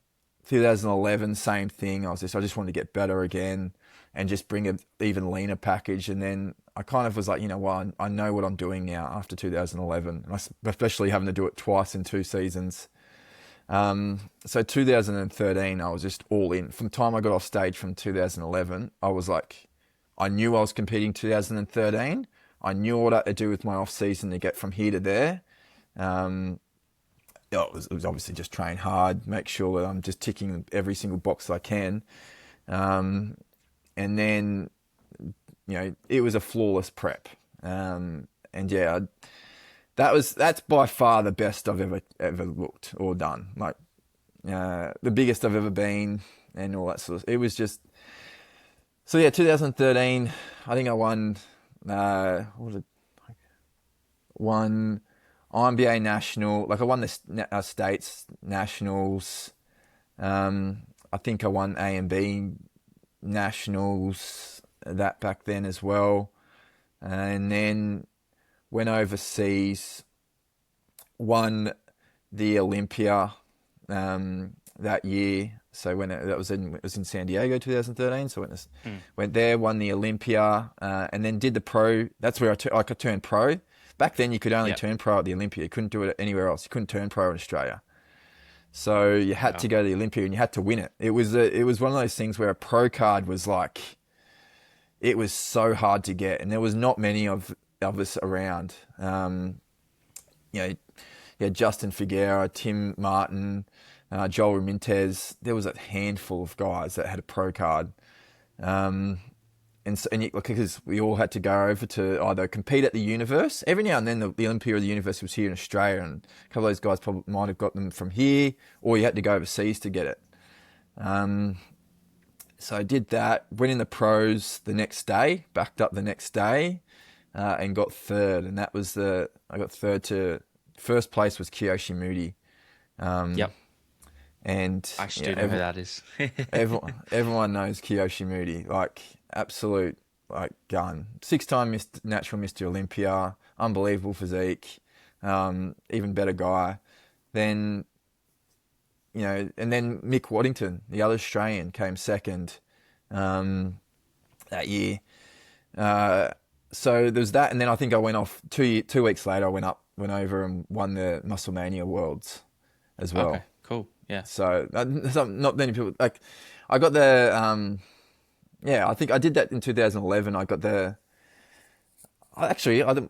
2011, same thing. I just wanted to get better again and just bring an even leaner package. And then I kind of was like, I know what I'm doing now after 2011, and especially having to do it twice in 2 seasons. So 2013, I was just all in. From the time I got off stage from 2011, I was like, I knew I was competing 2013. I knew what I had to do with my off season to get from here to there. It was obviously just train hard, make sure that I'm just ticking every single box I can. And then, it was a flawless prep. And yeah, that's by far the best I've ever looked or done. Like, the biggest I've ever been and all that sort of, it was just, so yeah, 2013, I think I won, won INBA national, like I won the states nationals. I think I won A and B nationals that back then as well. And then went overseas, won the Olympia that year. So when it was in San Diego 2013. So went there, won the Olympia, and then did the pro. That's where I could turn pro. Back then, you could only turn pro at the Olympia. You couldn't do it anywhere else. You couldn't turn pro in Australia. So you had Wow. to go to the Olympia and you had to win it. It was one of those things where a pro card was like, it was so hard to get, and there was not many of us around. You know, yeah, Justin Figueroa, Tim Martin, Joel Ramirez. There was a handful of guys that had a pro card. And so, because we all had to go over to either compete at the Universe. Every now and then the Olympia or the Universe was here in Australia, and a couple of those guys probably might have got them from here, or you had to go overseas to get it. So I did that, went in the pros the next day, backed up the next day, and got third. And I got third to, first place was Kiyoshi Moody. Yep. And I actually do know who that is. everyone knows Kiyoshi Moody, like absolute like gun. 6-time natural Mr. Olympia, unbelievable physique, even better guy. Then, and then Mick Waddington, the other Australian, came second that year. So there's that, and then I think I went off 2 weeks later. I went over and won the Muscle Mania Worlds as well. Okay, cool. Yeah. So not many people like. I got the I think I did that in 2011. I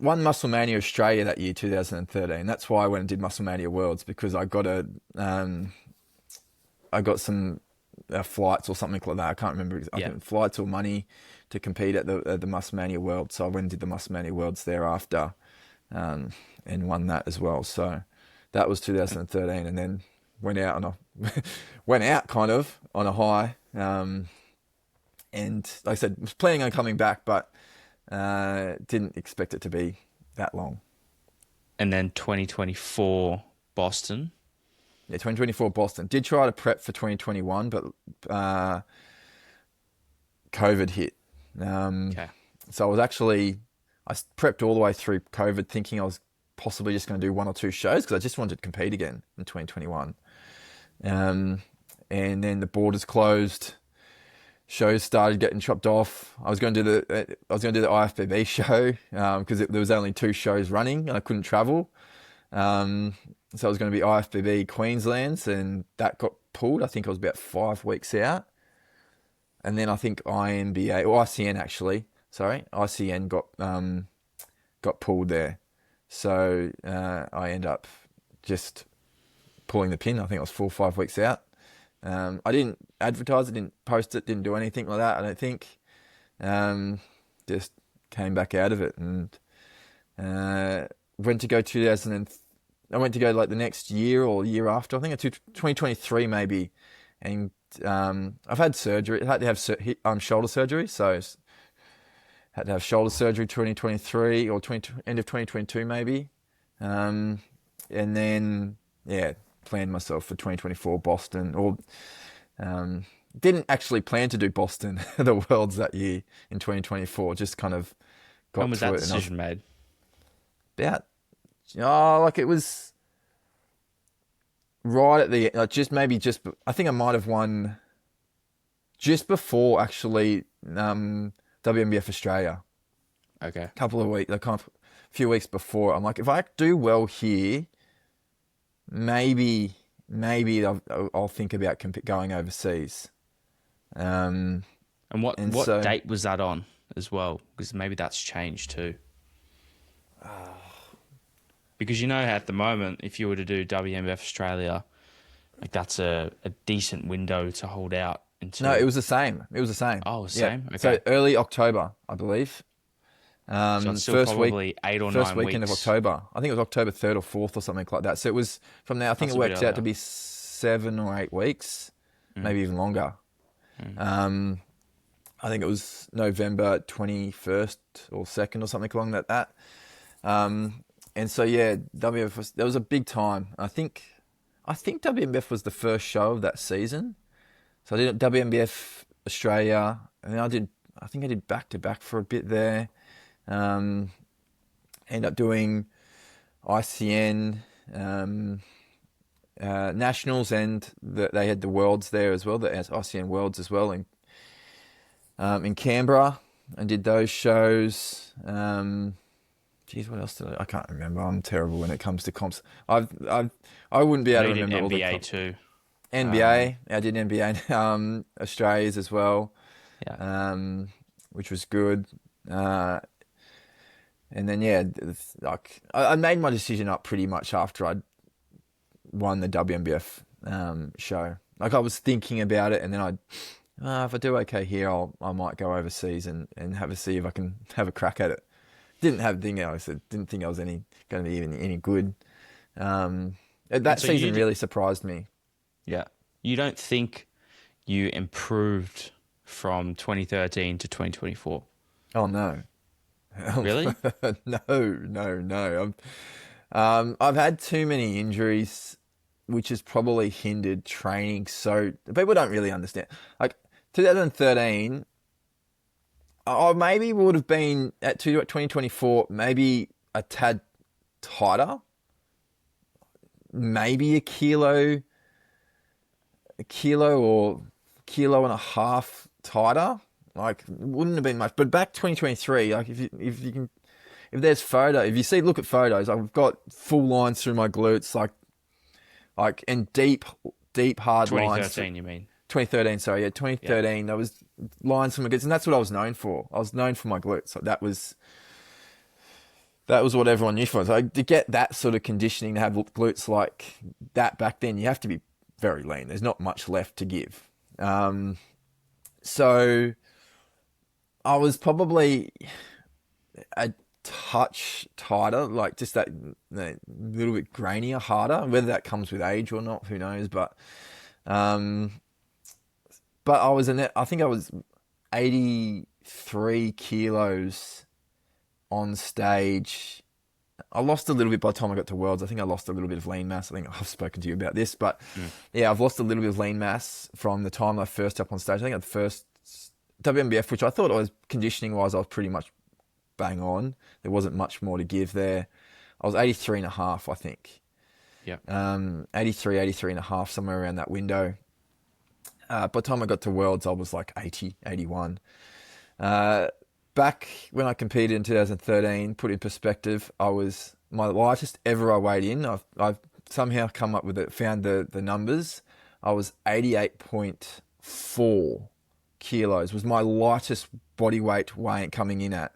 won Muscle Mania Australia that year, 2013. That's why I went and did Muscle Mania Worlds, because I got some flights or something like that. I can't remember. I think flights or money to compete at the Muscle Mania Worlds. So I went and did the Muscle Mania Worlds thereafter, and won that as well. So that was 2013, and then went out kind of on a high. And like I said, was planning on coming back, but didn't expect it to be that long. And then 2024 Boston. Yeah, 2024 Boston. Did try to prep for 2021, but COVID hit. Okay. So I prepped all the way through COVID, thinking I was possibly just going to do 1 or 2 shows, because I just wanted to compete again in 2021. And then the borders closed. Shows started getting chopped off. I was going to do the IFBB show because there was only 2 shows running and I couldn't travel. So I was going to be IFBB Queensland's, and that got pulled. I think I was about 5 weeks out. And then I think ICN got pulled there. So I end up just pulling the pin. I think I was 4 or 5 weeks out. I didn't advertise it, didn't post it, didn't do anything like that, I don't think. Just came back out of it, and went to go like the next year or year after. I think it's 2023 maybe. And I've had surgery. I had to have shoulder surgery, so had to have shoulder surgery 2023 or end of 2022 maybe. And then planned myself for 2024 Boston, or didn't actually plan to do Boston the Worlds that year in 2024. Just kind of got When was to that it, decision made? It was right at the I think I might have won just before actually WMBF Australia. Okay. A couple of weeks, a few weeks before. I'm like, if I do well here, maybe I'll think about going overseas. And what date was that on as well? Because maybe that's changed too. Because at the moment, if you were to do WMF Australia, like that's a decent window to hold out until. No, it was the same. Oh, it was the same? Okay. So early October, I believe. So it's still probably 8 or 9 weeks. First weekend of October. I think it was October 3rd or 4th or something like that. So it was from there. I think it works out to be 7 or 8 weeks, maybe even longer. I think it was November 21st or 2nd or something along that. And so WMF that was a big time. I think WMF was the first show of that season. So I did WMBF Australia, and then I think I did back to back for a bit there. End up doing ICN nationals, and they had the Worlds there as well, the ICN Worlds as well in Canberra, and did those shows. Geez, what else did I can't remember. I'm terrible when it comes to comps. I wouldn't be I able know to you did remember all the NBA comps. too. NBA, I did NBA, Australia's as well, Yeah. um, which was good. Uh, and then yeah, like I made my decision up pretty much after I'd won the WMBF show. Like I was thinking about it, and then if I do okay here, I might go overseas and have a see if I can have a crack at it. Didn't think I was going to be even any good. And That so season really surprised me. yeah, you don't think you improved from 2013 to 2024? Oh no, Really? no. I've had too many injuries, which has probably hindered training. So people don't really understand. Like 2013, I maybe would have been at 2024, maybe a tad tighter, maybe a kilo or kilo and a half tighter. Like wouldn't have been much. But back 2023, like if there's if you look at photos, I've got full lines through my glutes, and deep hard lines. 2013, you mean? 2013, sorry, yeah, Yeah. 2013. There was lines from my glutes, and that's what I was known for. I was known for my glutes. Like that was what everyone knew for. So to get that sort of conditioning, to have glutes like that back then, you have to be very lean. There's not much left to give. So I was probably a touch tighter, like just that little bit grainier, harder. Whether that comes with age or not, who knows? But I think I was 83 kilos on stage. I lost a little bit by the time I got to Worlds. I think I lost a little bit of lean mass. I think I've spoken to you about this, but yeah, I've lost a little bit of lean mass from the time I first up on stage. I think at the first WMBF, which I thought I was conditioning wise, I was pretty much bang on. There wasn't much more to give there. I was 83 and a half, I think. Yeah. 83 and a half, somewhere around that window. By the time I got to Worlds, I was like 80, 81. Back when I competed in 2013, put in perspective, I was my lightest ever I weighed in. I've somehow come up with it, found the numbers. I was 88.4 kilos, was my lightest body weight coming in at.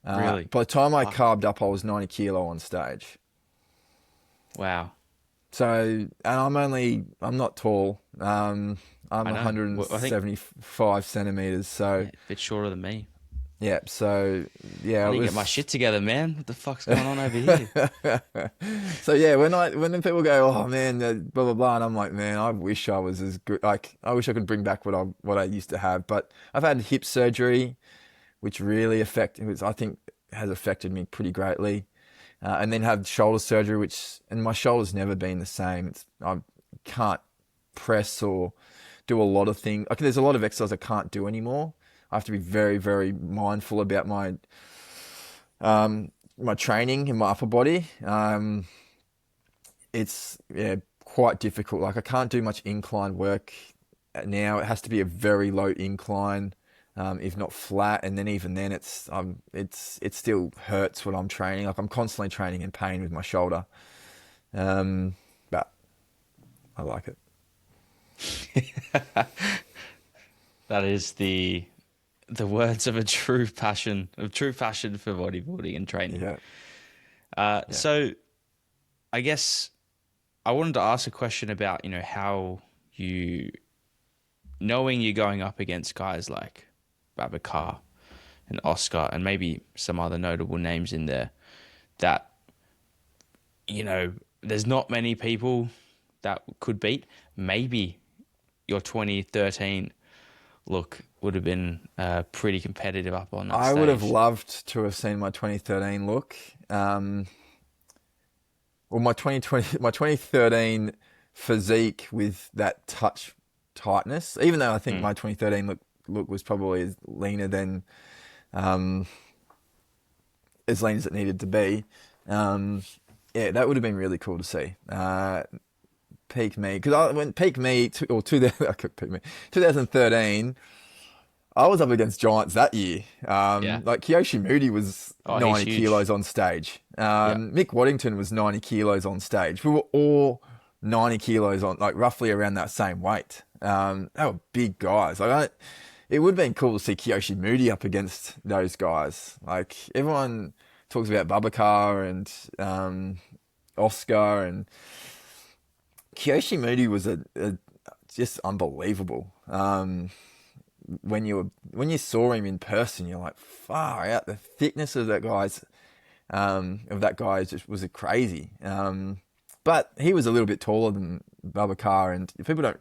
Really? By the time I carved up, I was 90 kilo on stage. Wow. So, and I'm not tall. I'm I know. Well, I think 175 centimeters. So, a bit shorter than me. yeah. So, yeah, I it need to was. get my shit together, man. What the fuck's going on over here? So yeah, when the people go, oh man, blah blah blah, and I'm like, man, I wish I was as good. Like, I wish I could bring back what I used to have. But I've had hip surgery, which really I think has affected me pretty greatly. And then had shoulder surgery, and my shoulder's never been the same. I can't press or do a lot of things. Like, there's a lot of exercise I can't do anymore. I have to be very, very mindful about my training in my upper body. It's quite difficult. Like, I can't do much incline work now. It has to be a very low incline. If not flat, and then even then, it still hurts when I'm training. Like, I'm constantly training in pain with my shoulder, but I like it. That is the words of a true passion for bodybuilding and training. Yeah. So, I guess I wanted to ask a question about how knowing you're going up against guys like Babacar and Oscar and maybe some other notable names in there that there's not many people that could beat. Maybe your 2013 look would have been pretty competitive up on that I stage. would have loved to have seen my 2013 look. Well, my 2013 physique with that touch tightness, even though I think my 2013 look was probably as leaner than as lean as it needed to be. Yeah, that would have been really cool to see. Peak me, because when peak me 2013, I was up against giants that year. Yeah. Like Kiyoshi Moody was Oh, he's 90 huge. kilos on stage. Yeah. Mick Waddington was 90 kilos on stage. We were all 90 kilos on, like roughly around that same weight. They were big guys. It would have been cool to see Kiyoshi Moody up against those guys. Like everyone talks about Babacar and Oscar, and Kiyoshi Moody was a just unbelievable. When you saw him in person, you're like, far out. The thickness of that guy just was crazy. But he was a little bit taller than Babacar, and if people don't,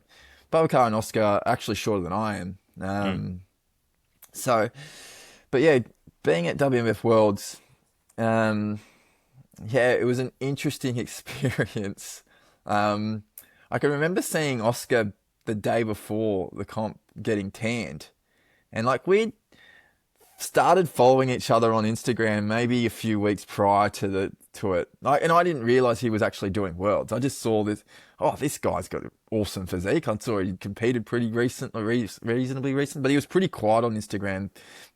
Babacar and Oscar are actually shorter than I am. So, but yeah, being at WMF Worlds, yeah, it was an interesting experience. I can remember seeing Oscar the day before the comp getting tanned, and like we'd started following each other on Instagram maybe a few weeks prior to it. And I didn't realize he was actually doing worlds. I just saw this. Oh, this guy's got an awesome physique. I saw he competed pretty reasonably recent, but he was pretty quiet on Instagram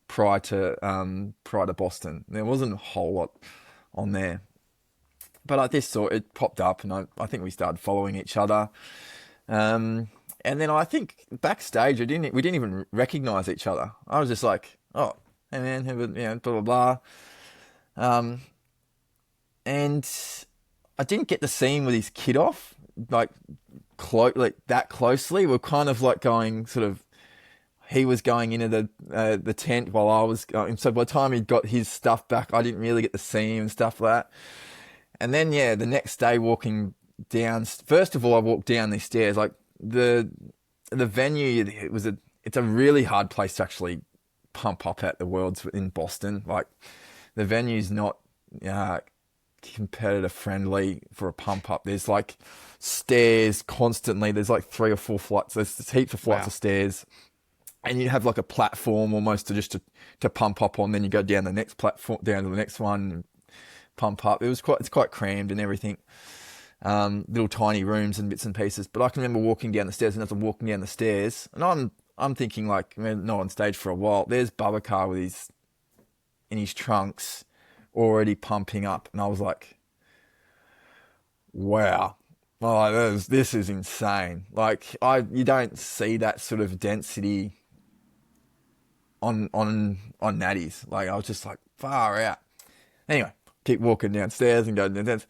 prior to Boston. There wasn't a whole lot on there, but I just saw it popped up, and I think we started following each other. And then I think backstage, we didn't even recognize each other. I was just like, oh, hey man, blah, blah, blah. And I didn't get to see him with his kid off, like that closely. We're kind of like going sort of, he was going into the tent while I was going. So by the time he got his stuff back, I didn't really get to see him and stuff like that. And then, yeah, the next day walking down, first of all, I walked down these stairs, like the venue, it's a really hard place to actually pump up at the Worlds in Boston. Like the venue's not competitor friendly for a pump up. There's like stairs constantly. There's like 3 or 4 flights. There's heaps of flights of stairs, and you have like a platform almost to pump up on. Then you go down the next platform, down to the next one, and pump up. It's quite crammed and everything. Little tiny rooms and bits and pieces. But I can remember walking down the stairs, and as I'm walking down the stairs, and I'm thinking like, man, not on stage for a while. There's Babacar in his trunks, already pumping up, and I was like, wow, this is insane. Like you don't see that sort of density on natties. Like I was just like, far out. Anyway, keep walking downstairs and going downstairs.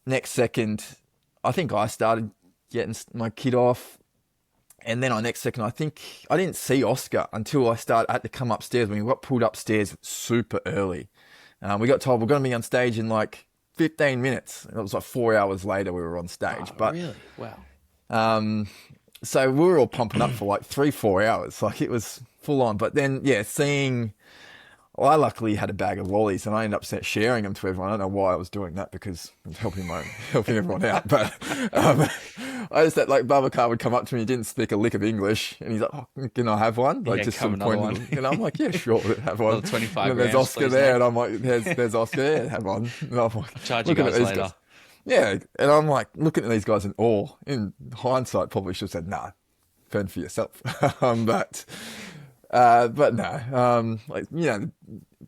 Next second, I think I started getting my kid off. And then next second, I think I didn't see Oscar until I had to come upstairs. When we got pulled upstairs super early. We got told we're going to be on stage in like 15 minutes. It was like 4 hours later we were on stage. Oh, but really? Wow. So we were all pumping up for like 3-4 hours. Like it was full on. But then, yeah, I luckily had a bag of lollies, and I ended up sharing them to everyone. I don't know why I was doing that, because I was helping everyone out. But I just had, like, Babacar would come up to me, he didn't speak a lick of English, and he's like, oh, can I have one? Like, just some point. And I'm like, yeah, sure, have one. 25 and then there's grams, Oscar there, and I'm like, there's Oscar there, have one. And I'm like, I'll charge you guys later. Guys. Yeah, and I'm like looking at these guys in awe. In hindsight, probably should have said, nah, fend for yourself. But no, like,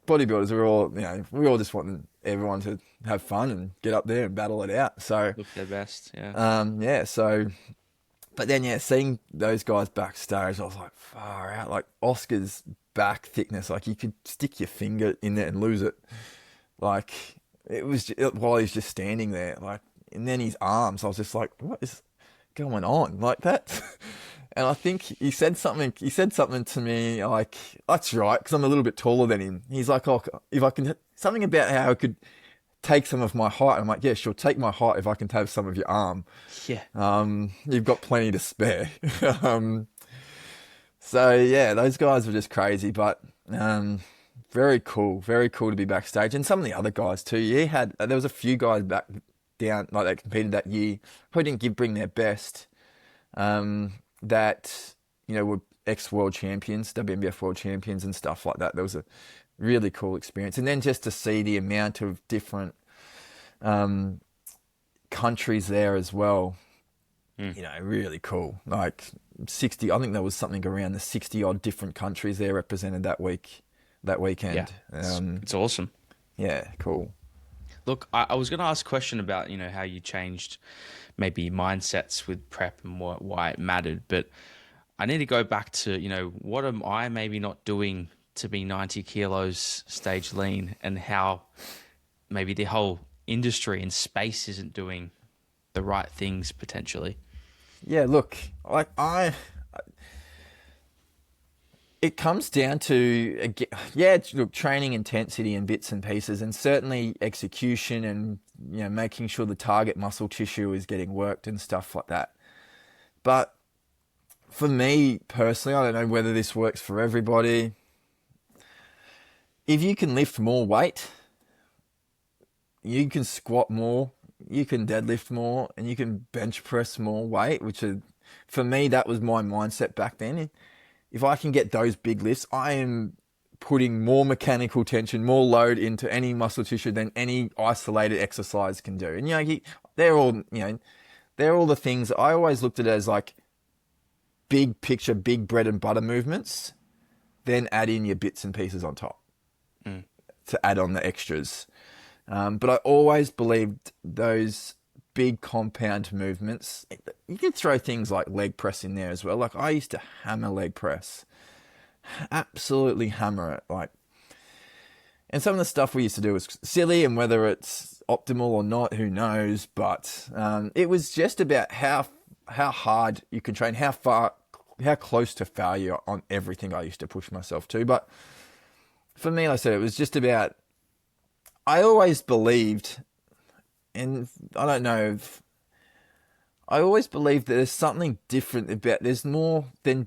bodybuilders are all, we all just want everyone to have fun and get up there and battle it out. So Look their best, yeah. So, but then, yeah, seeing those guys backstage, I was like, far out. Like Oscar's back thickness, like you could stick your finger in there and lose it. Like it was while he's just standing there, like, and then his arms, I was just like, what is going on? Like that. And I think he said something to me like, that's right, because I'm a little bit taller than him. He's like, oh, if I can, something about how I could take some of my height. I'm like, yeah, sure, take my height if I can have some of your arm. Yeah. You've got plenty to spare. So yeah, those guys were just crazy, but very cool to be backstage. And some of the other guys too. There was a few guys back down, like they competed that year, probably didn't bring their best. That, were ex-world champions, WMBF world champions and stuff like that. There was a really cool experience. And then just to see the amount of different countries there as well. Really cool. Like 60, I think there was something around the 60 odd different countries there represented that Yeah, weekend. it's awesome. Yeah, cool. Look, I was going to ask a question about, how you changed maybe mindsets with prep and why it mattered, but I need to go back to, what am I maybe not doing to be 90 kilos stage lean, and how maybe the whole industry and space isn't doing the right things potentially. Yeah, look, like it comes down to, look, training intensity and bits and pieces, and certainly execution, and making sure the target muscle tissue is getting worked and stuff like that. But for me personally, I don't know whether this works for everybody. If you can lift more weight, you can squat more, you can deadlift more, and you can bench press more weight, for me, that was my mindset back then. If I can get those big lifts, I am putting more mechanical tension, more load into any muscle tissue than any isolated exercise can do. And they're all the things I always looked at as like big picture, big bread and butter movements, then add in your bits and pieces on top to add on the extras. But I always believed those big compound movements, you could throw things like leg press in there as well. Like I used to hammer leg press, absolutely hammer it. And some of the stuff we used to do was silly, and whether it's optimal or not, who knows? But it was just about how hard you can train, how close to failure on everything I used to push myself to. But for me, like I said, it was just about, I always believed, and I don't know, I always believed that there's something different there's more than,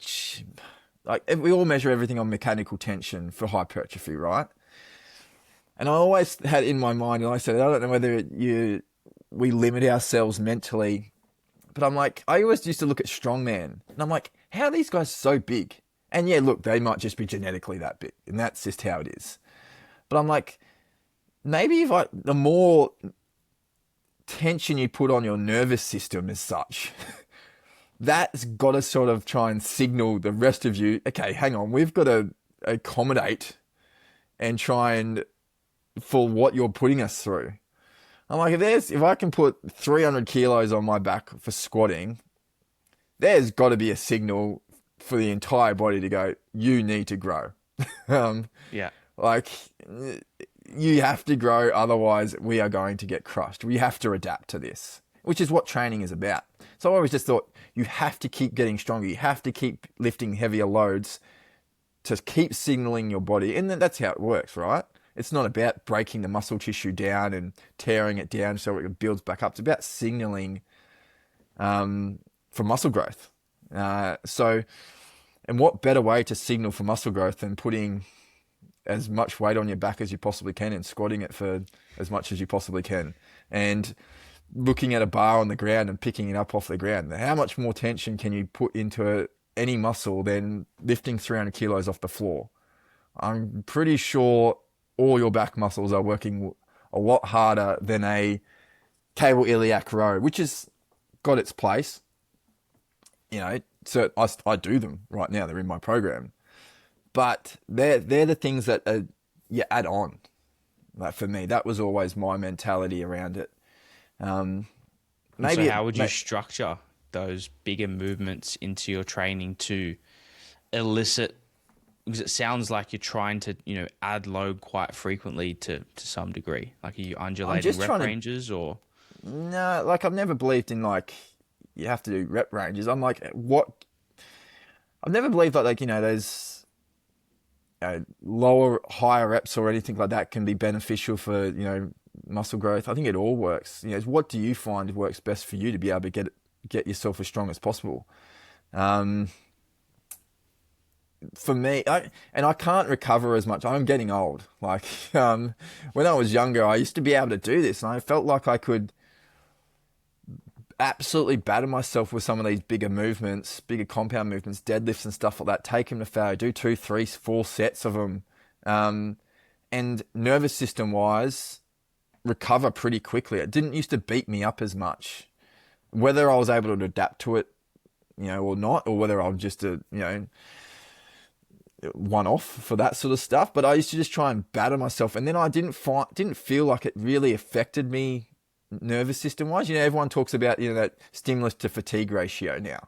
like, we all measure everything on mechanical tension for hypertrophy, right? And I always had in my mind, and I said, I don't know whether we limit ourselves mentally, but I'm like, I always used to look at strongman, and I'm like, how are these guys so big? And yeah, look, they might just be genetically that big, and that's just how it is. But I'm like, maybe the more tension you put on your nervous system as such, that's got to sort of try and signal the rest of you, okay, hang on, we've got to accommodate and try and for what you're putting us through. I'm like, if I can put 300 kilos on my back for squatting, there's got to be a signal for the entire body to go, you need to grow. Yeah. Like, you have to grow, otherwise we are going to get crushed. We have to adapt to this, which is what training is about. So I always just thought, you have to keep getting stronger. You have to keep lifting heavier loads to keep signaling your body. And that's how it works, right? It's not about breaking the muscle tissue down and tearing it down so it builds back up. It's about signaling for muscle growth. And what better way to signal for muscle growth than putting as much weight on your back as you possibly can and squatting it for as much as you possibly can, and looking at a bar on the ground and picking it up off the ground. How much more tension can you put into any muscle than lifting 300 kilos off the floor? I'm pretty sure all your back muscles are working a lot harder than a cable iliac row, which has got its place. So I do them right now. They're in my program. But they're the things that you add on. Like for me, that was always my mentality around it. So how would you structure those bigger movements into your training to elicit? Because it sounds like you're trying to, add load quite frequently to some degree. Like, are you undulating rep ranges or? No, like I've never believed in like you have to do rep ranges. I'm like, what? I've never believed that there's lower, higher reps or anything like that can be beneficial for muscle growth. I think it all works. What do you find works best for you to be able to get yourself as strong as possible? For me, I can't recover as much. I'm getting old. Like, when I was younger, I used to be able to do this, and I felt like I could absolutely batter myself with some of these bigger movements, bigger compound movements, deadlifts and stuff like that, take them to failure, do 2, 3, 4 sets of them. And nervous system wise, recover pretty quickly. It didn't used to beat me up as much. whether I was able to adapt to it, or not, or whether I'm just a, one off for that sort of stuff. But I used to just try and batter myself, and then I didn't feel like it really affected me nervous system wise. Everyone talks about that stimulus to fatigue ratio now.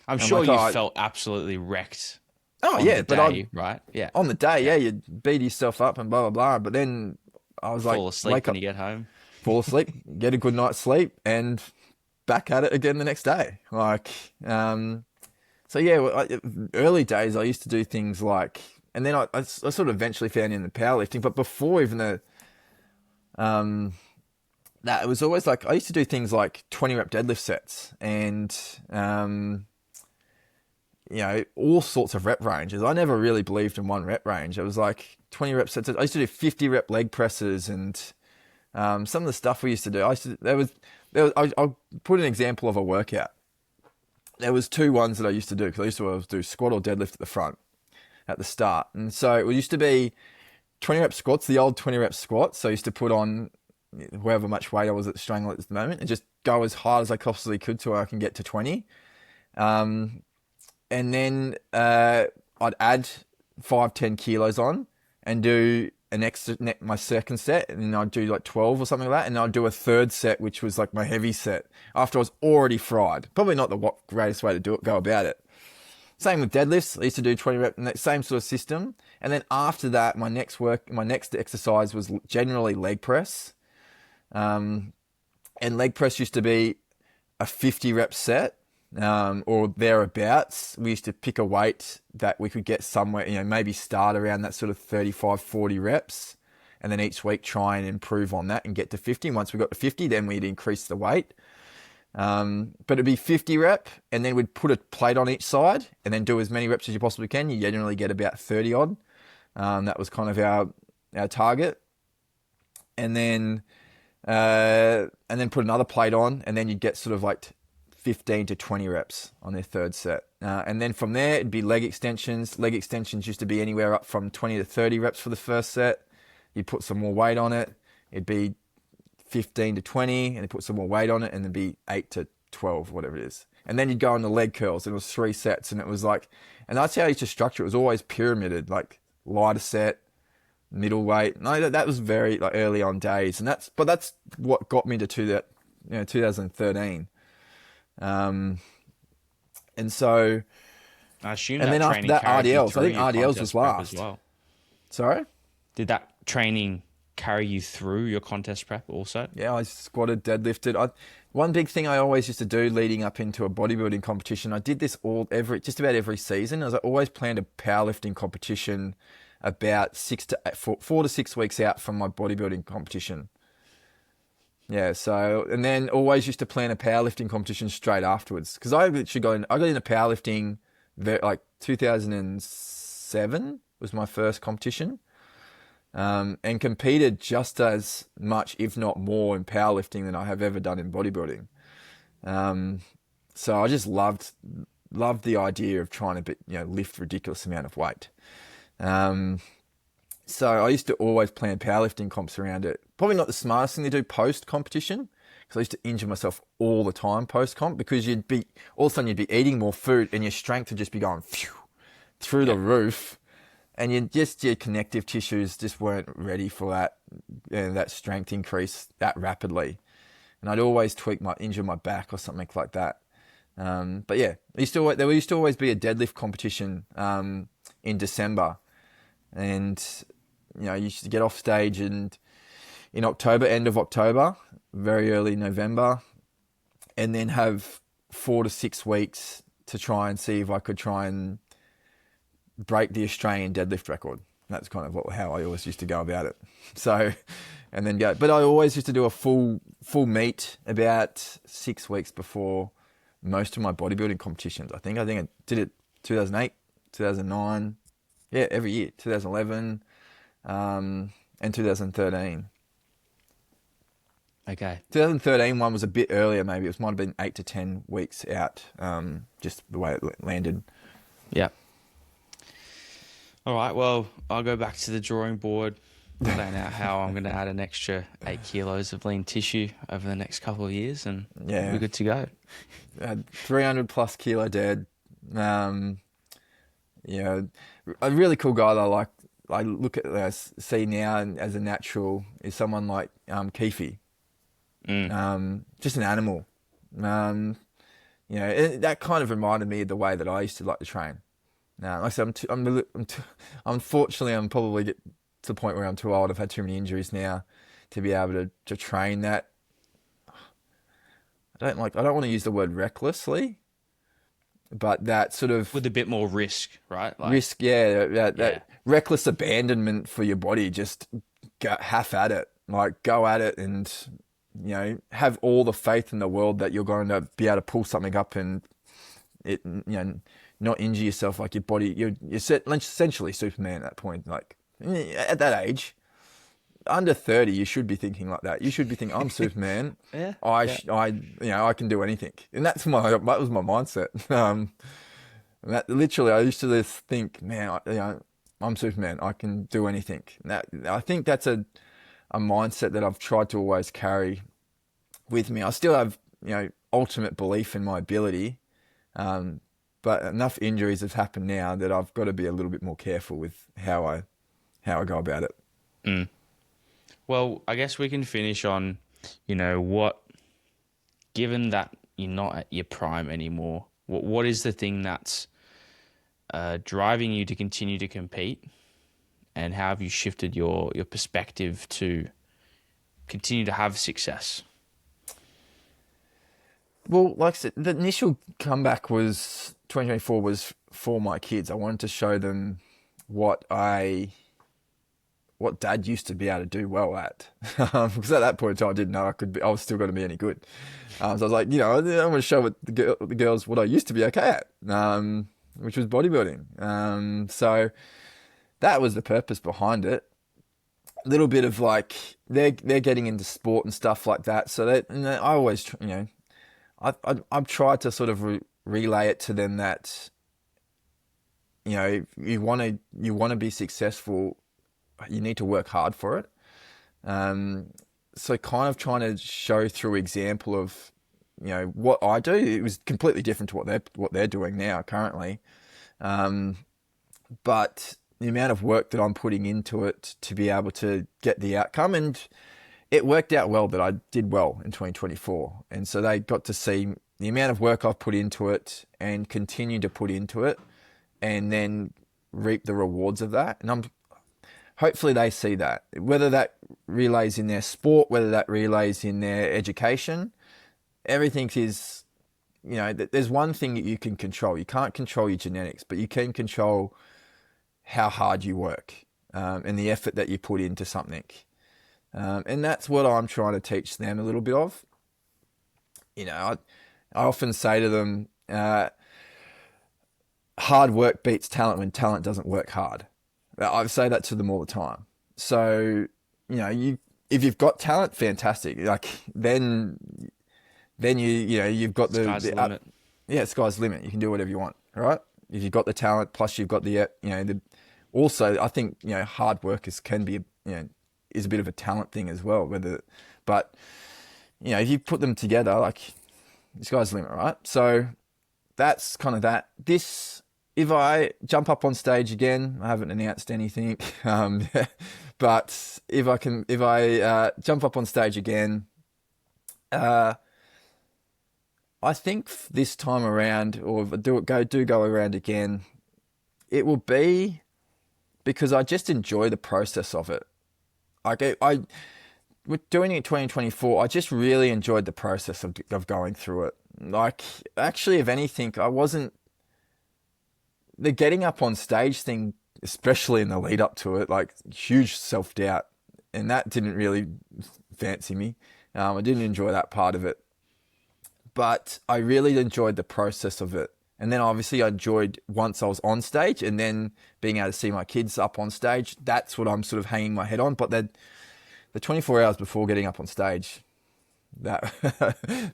I'm sure like, you felt absolutely wrecked. Oh on yeah, the but day, right? Yeah. On the day, yeah, you beat yourself up and blah blah blah. But then I was Fall like, asleep wake when up, you get home. fall asleep, get a good night's sleep, and back at it again the next day. So yeah, early days I used to do things like, and then I sort of eventually found in the powerlifting. But before even that, it was always like I used to do things like 20 rep deadlift sets and all sorts of rep ranges. I never really believed in one rep range. It was like 20 rep sets. I used to do 50 rep leg presses and some of the stuff we used to do. I'll put an example of a workout. There was two ones that I used to do because I used to always do squat or deadlift at the front at the start. And so it used to be 20 rep squats, the old 20 rep squats. So I used to put on however much weight I was at the strength at the moment and just go as hard as I possibly could till I can get to 20. And then I'd add 5-10 kilos on and do an extra my second set, and then I'd do like 12 or something like that, and I'd do a third set, which was like my heavy set after I was already fried. Probably not the greatest way to go about it. Same with deadlifts. I used to do 20 rep, and that same sort of system. And then after that, my next exercise was generally leg press. And leg press used to be a 50 rep set. Or thereabouts. We used to pick a weight that we could get somewhere, maybe start around that sort of 35, 40 reps, and then each week try and improve on that and get to 50. Once we got to 50, then we'd increase the weight. But it'd be 50 rep, and then we'd put a plate on each side, and then do as many reps as you possibly can. You generally get about 30 odd. That was kind of our target. And then put another plate on, and then you'd get sort of like 15 to 20 reps on their third set. And then from there, it'd be leg extensions. Leg extensions used to be anywhere up from 20 to 30 reps for the first set. You'd put some more weight on it. It'd be 15 to 20, and you put some more weight on it, and it'd be 8 to 12, whatever it is. And then you'd go on the leg curls, and it was 3 sets, and it was like, and that's how I used to structure it. It was always pyramided, like lighter set, middle weight. No, that was very like early on days, and that's what got me to 2013. And so, I assume and that then after training that, carried you RDLs. I through think your RDLs contest was prep last. as well. Sorry? Did that training carry you through your contest prep also? Yeah, I squatted, deadlifted. One big thing I always used to do leading up into a bodybuilding competition, I did this just about every season, is I always planned a powerlifting competition about 4 to 6 weeks out from my bodybuilding competition. Yeah, so, and then always used to plan a powerlifting competition straight afterwards. Because I got into powerlifting like 2007 was my first competition. And competed just as much, if not more, in powerlifting than I have ever done in bodybuilding. So I just loved the idea of trying to lift ridiculous amount of weight. So I used to always plan powerlifting comps around it. Probably not the smartest thing to do post competition, because I used to injure myself all the time post comp, because all of a sudden you'd be eating more food and your strength would just be going through the roof. And your connective tissues just weren't ready for that strength increase that rapidly. And I'd always injure my back or something like that. But yeah, there used to always be a deadlift competition in December. And, you used to get off stage in October, end of October, very early November, and then have 4 to 6 weeks to try and see if I could try and break the Australian deadlift record. That's kind of how I always used to go about it. So, and then go. But I always used to do a full meet about 6 weeks before most of my bodybuilding competitions. I think I did it 2008, 2009. Yeah, every year. 2011 and 2013. Okay. 2013 one was a bit earlier, maybe. It might have been 8 to 10 weeks out, just the way it landed. Yeah. All right, well, I'll go back to the drawing board. plan out how I'm going to add an extra 8 kilos of lean tissue over the next couple of years, and we'll be good to go. 300 plus kilo dead. A really cool guy that I look at, see now as a natural is someone like Keefe. Just an animal. That kind of reminded me of the way that I used to like to train. Now, like I said, unfortunately, I'm probably get to the point where I'm too old. I've had too many injuries now to be able to train that. I don't want to use the word recklessly, but that sort of with a bit more risk, right? Risk, that reckless abandonment for your body. Just go half at it, go at it, and have all the faith in the world that you're going to be able to pull something up and it, not injure yourself. Like your body, you're essentially Superman at that point. Like at that age, under 30, you should be thinking like that. You should be thinking, I'm Superman. I can do anything. And that was my mindset. That literally, I used to just think, man, I'm Superman. I can do anything. I think that's a mindset that I've tried to always carry with me. I still have, ultimate belief in my ability. But enough injuries have happened now that I've got to be a little bit more careful with how I go about it. Mm. Well, I guess we can finish on, given that you're not at your prime anymore, what is the thing that's driving you to continue to compete, and how have you shifted your perspective to continue to have success? Well, like I said, the initial comeback was 2024 was for my kids. I wanted to show them what Dad used to be able to do well at, because at that point in time I didn't know I was still going to be any good. So I was like, I want to show the girls what I used to be okay at, which was bodybuilding. So that was the purpose behind it. A little bit of they're getting into sport and stuff like that. So that I always, I've tried to sort of relay it to them that, you want to be successful, you need to work hard for it. So kind of trying to show through example of, what I do. It was completely different to what they're doing now currently. But the amount of work that I'm putting into it to be able to get the outcome, and it worked out well that I did well in 2024. And so they got to see the amount of work I've put into it and continue to put into it, and then reap the rewards of that. And hopefully they see that, whether that relays in their sport, whether that relays in their education, everything is, there's one thing that you can control. You can't control your genetics, but you can control how hard you work, and the effort that you put into something. And that's what I'm trying to teach them a little bit of. I often say to them, hard work beats talent when talent doesn't work hard. I say that to them all the time. So, if you've got talent, fantastic. Then you've got sky's the limit. Sky's the limit. You can do whatever you want, right? If you've got the talent, plus you've got also I think, hard work can be, is a bit of a talent thing as well. But if you put them together, the sky's the limit, right? So that's kind of that. If I jump up on stage again, I haven't announced anything, but if I jump up on stage again, I think this time around, or if I go around again, it will be because I just enjoy the process of it. With doing it in 2024, I just really enjoyed the process of going through it. Actually, if anything, the getting up on stage thing, especially in the lead up to it, huge self-doubt, and that didn't really fancy me. I didn't enjoy that part of it, but I really enjoyed the process of it. And then obviously I enjoyed once I was on stage, and then being able to see my kids up on stage. That's what I'm sort of hanging my head on. But the 24 hours before getting up on stage, that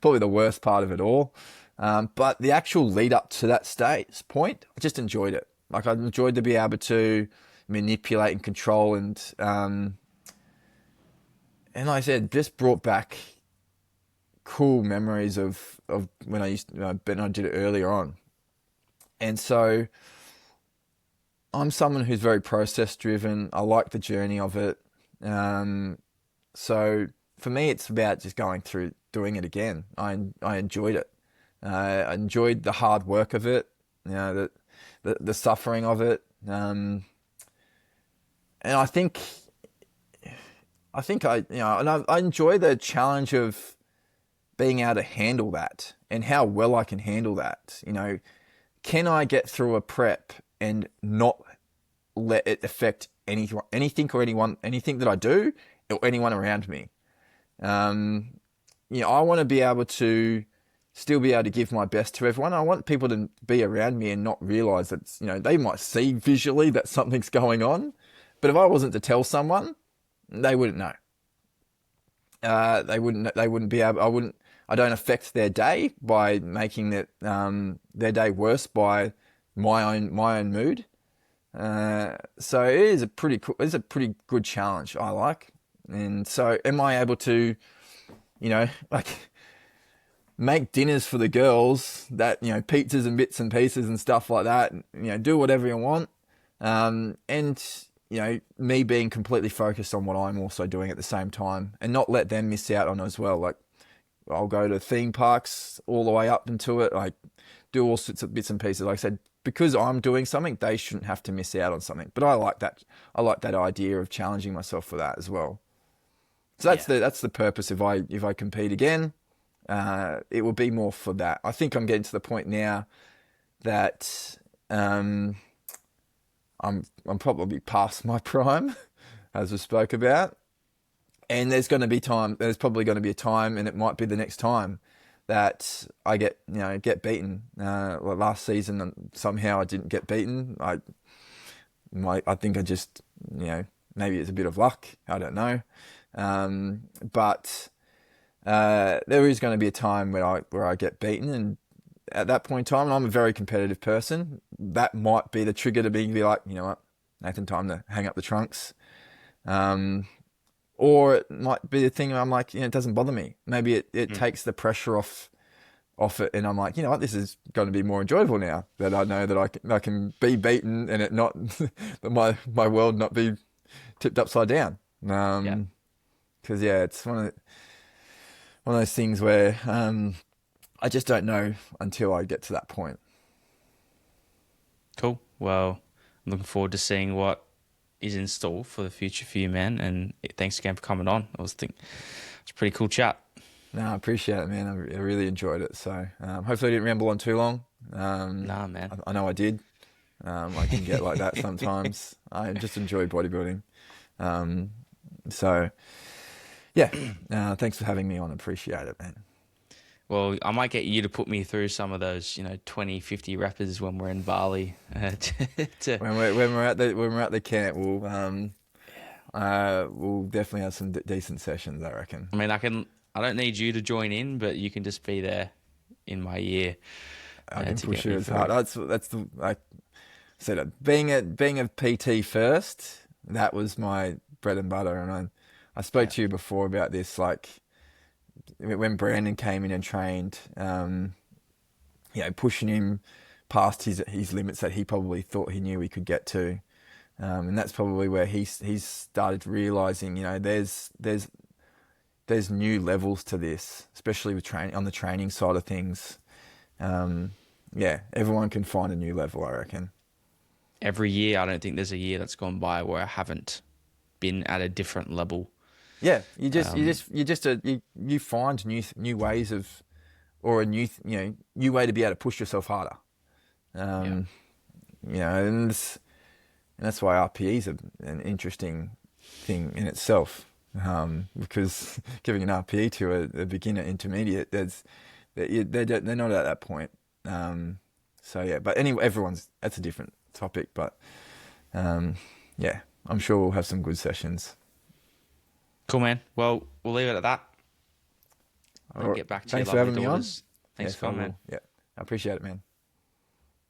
probably the worst part of it all. But the actual lead up to that stage point, I just enjoyed it. I enjoyed to be able to manipulate and control and and like I said, just brought back cool memories of when I when I did it earlier on. And so I'm someone who's very process driven. I like the journey of it. So for me, it's about just going through doing it again. I enjoyed it. I enjoyed the hard work of it, the suffering of it. And I enjoy the challenge of being able to handle that and how well I can handle that. Can I get through a prep and not let it affect anything or anything that I do or anyone around me? I want to be able to still be able to give my best to everyone. I want people to be around me and not realize that, they might see visually that something's going on, but if I wasn't to tell someone, they wouldn't know. They wouldn't be able, I don't affect their day by making their day worse by my own mood. So it is a pretty cool, it's a pretty good challenge I like. And so am I able to, like make dinners for the girls that, pizzas and bits and pieces and stuff like that, and, do whatever you want. And, me being completely focused on what I'm also doing at the same time and not let them miss out on it as well. Like I'll go to theme parks all the way up into it. I do all sorts of bits and pieces. Like I said, because I'm doing something, they shouldn't have to miss out on something. But I like that. I like that idea of challenging myself for that as well. So that's the purpose. If I compete again, it will be more for that. I think I'm getting to the point now that I'm probably past my prime, as we spoke about, and there's probably going to be a time, and it might be the next time that I get beaten. Last season somehow I didn't get beaten. I think I just maybe it's a bit of luck. I don't know, but there is going to be a time where I get beaten, and at that point in time, and I'm a very competitive person, that might be the trigger to be like, you know what, Nathan, time to hang up the trunks. Or it might be the thing where I'm like, it doesn't bother me. Maybe it takes the pressure off it, and I'm like, you know what, this is going to be more enjoyable now that I know that I can be beaten and it not that my world not be tipped upside down. Because it's one of those things where I just don't know until I get to that point. Cool. Well, I'm looking forward to seeing what is in store for the future for you, man. And thanks again for coming on. It's a pretty cool chat. No, I appreciate it, man. I really enjoyed it. So hopefully I didn't ramble on too long. Nah, man. I know I did. I can get like that sometimes. I just enjoy bodybuilding. So, yeah. Thanks for having me on. Appreciate it, man. Well, I might get you to put me through some of those, 20, 50 rappers when we're in Bali. When we're at the camp, we'll definitely have some decent sessions, I reckon. I mean, I don't need you to join in, but you can just be there in my ear. I can push you as hard. That's the, like I said, being a PT first, that was my bread and butter. And I spoke to you before about this, like when Brandon came in and trained, pushing him past his limits that he probably thought he knew he could get to. And that's probably where he's started realizing, there's new levels to this, especially with on the training side of things. Everyone can find a new level, I reckon. Every year, I don't think there's a year that's gone by where I haven't been at a different level. Yeah, you find new ways of, or a new way to be able to push yourself harder. And that's why RPE is an interesting thing in itself. Because giving an RPE to a beginner intermediate, they're not at that point. But anyway, that's a different topic. But I'm sure we'll have some good sessions. Cool, man. Well, we'll leave it at that. I'll get back to you. Thanks for having me on. Thanks for coming, man. Yeah, I appreciate it, man.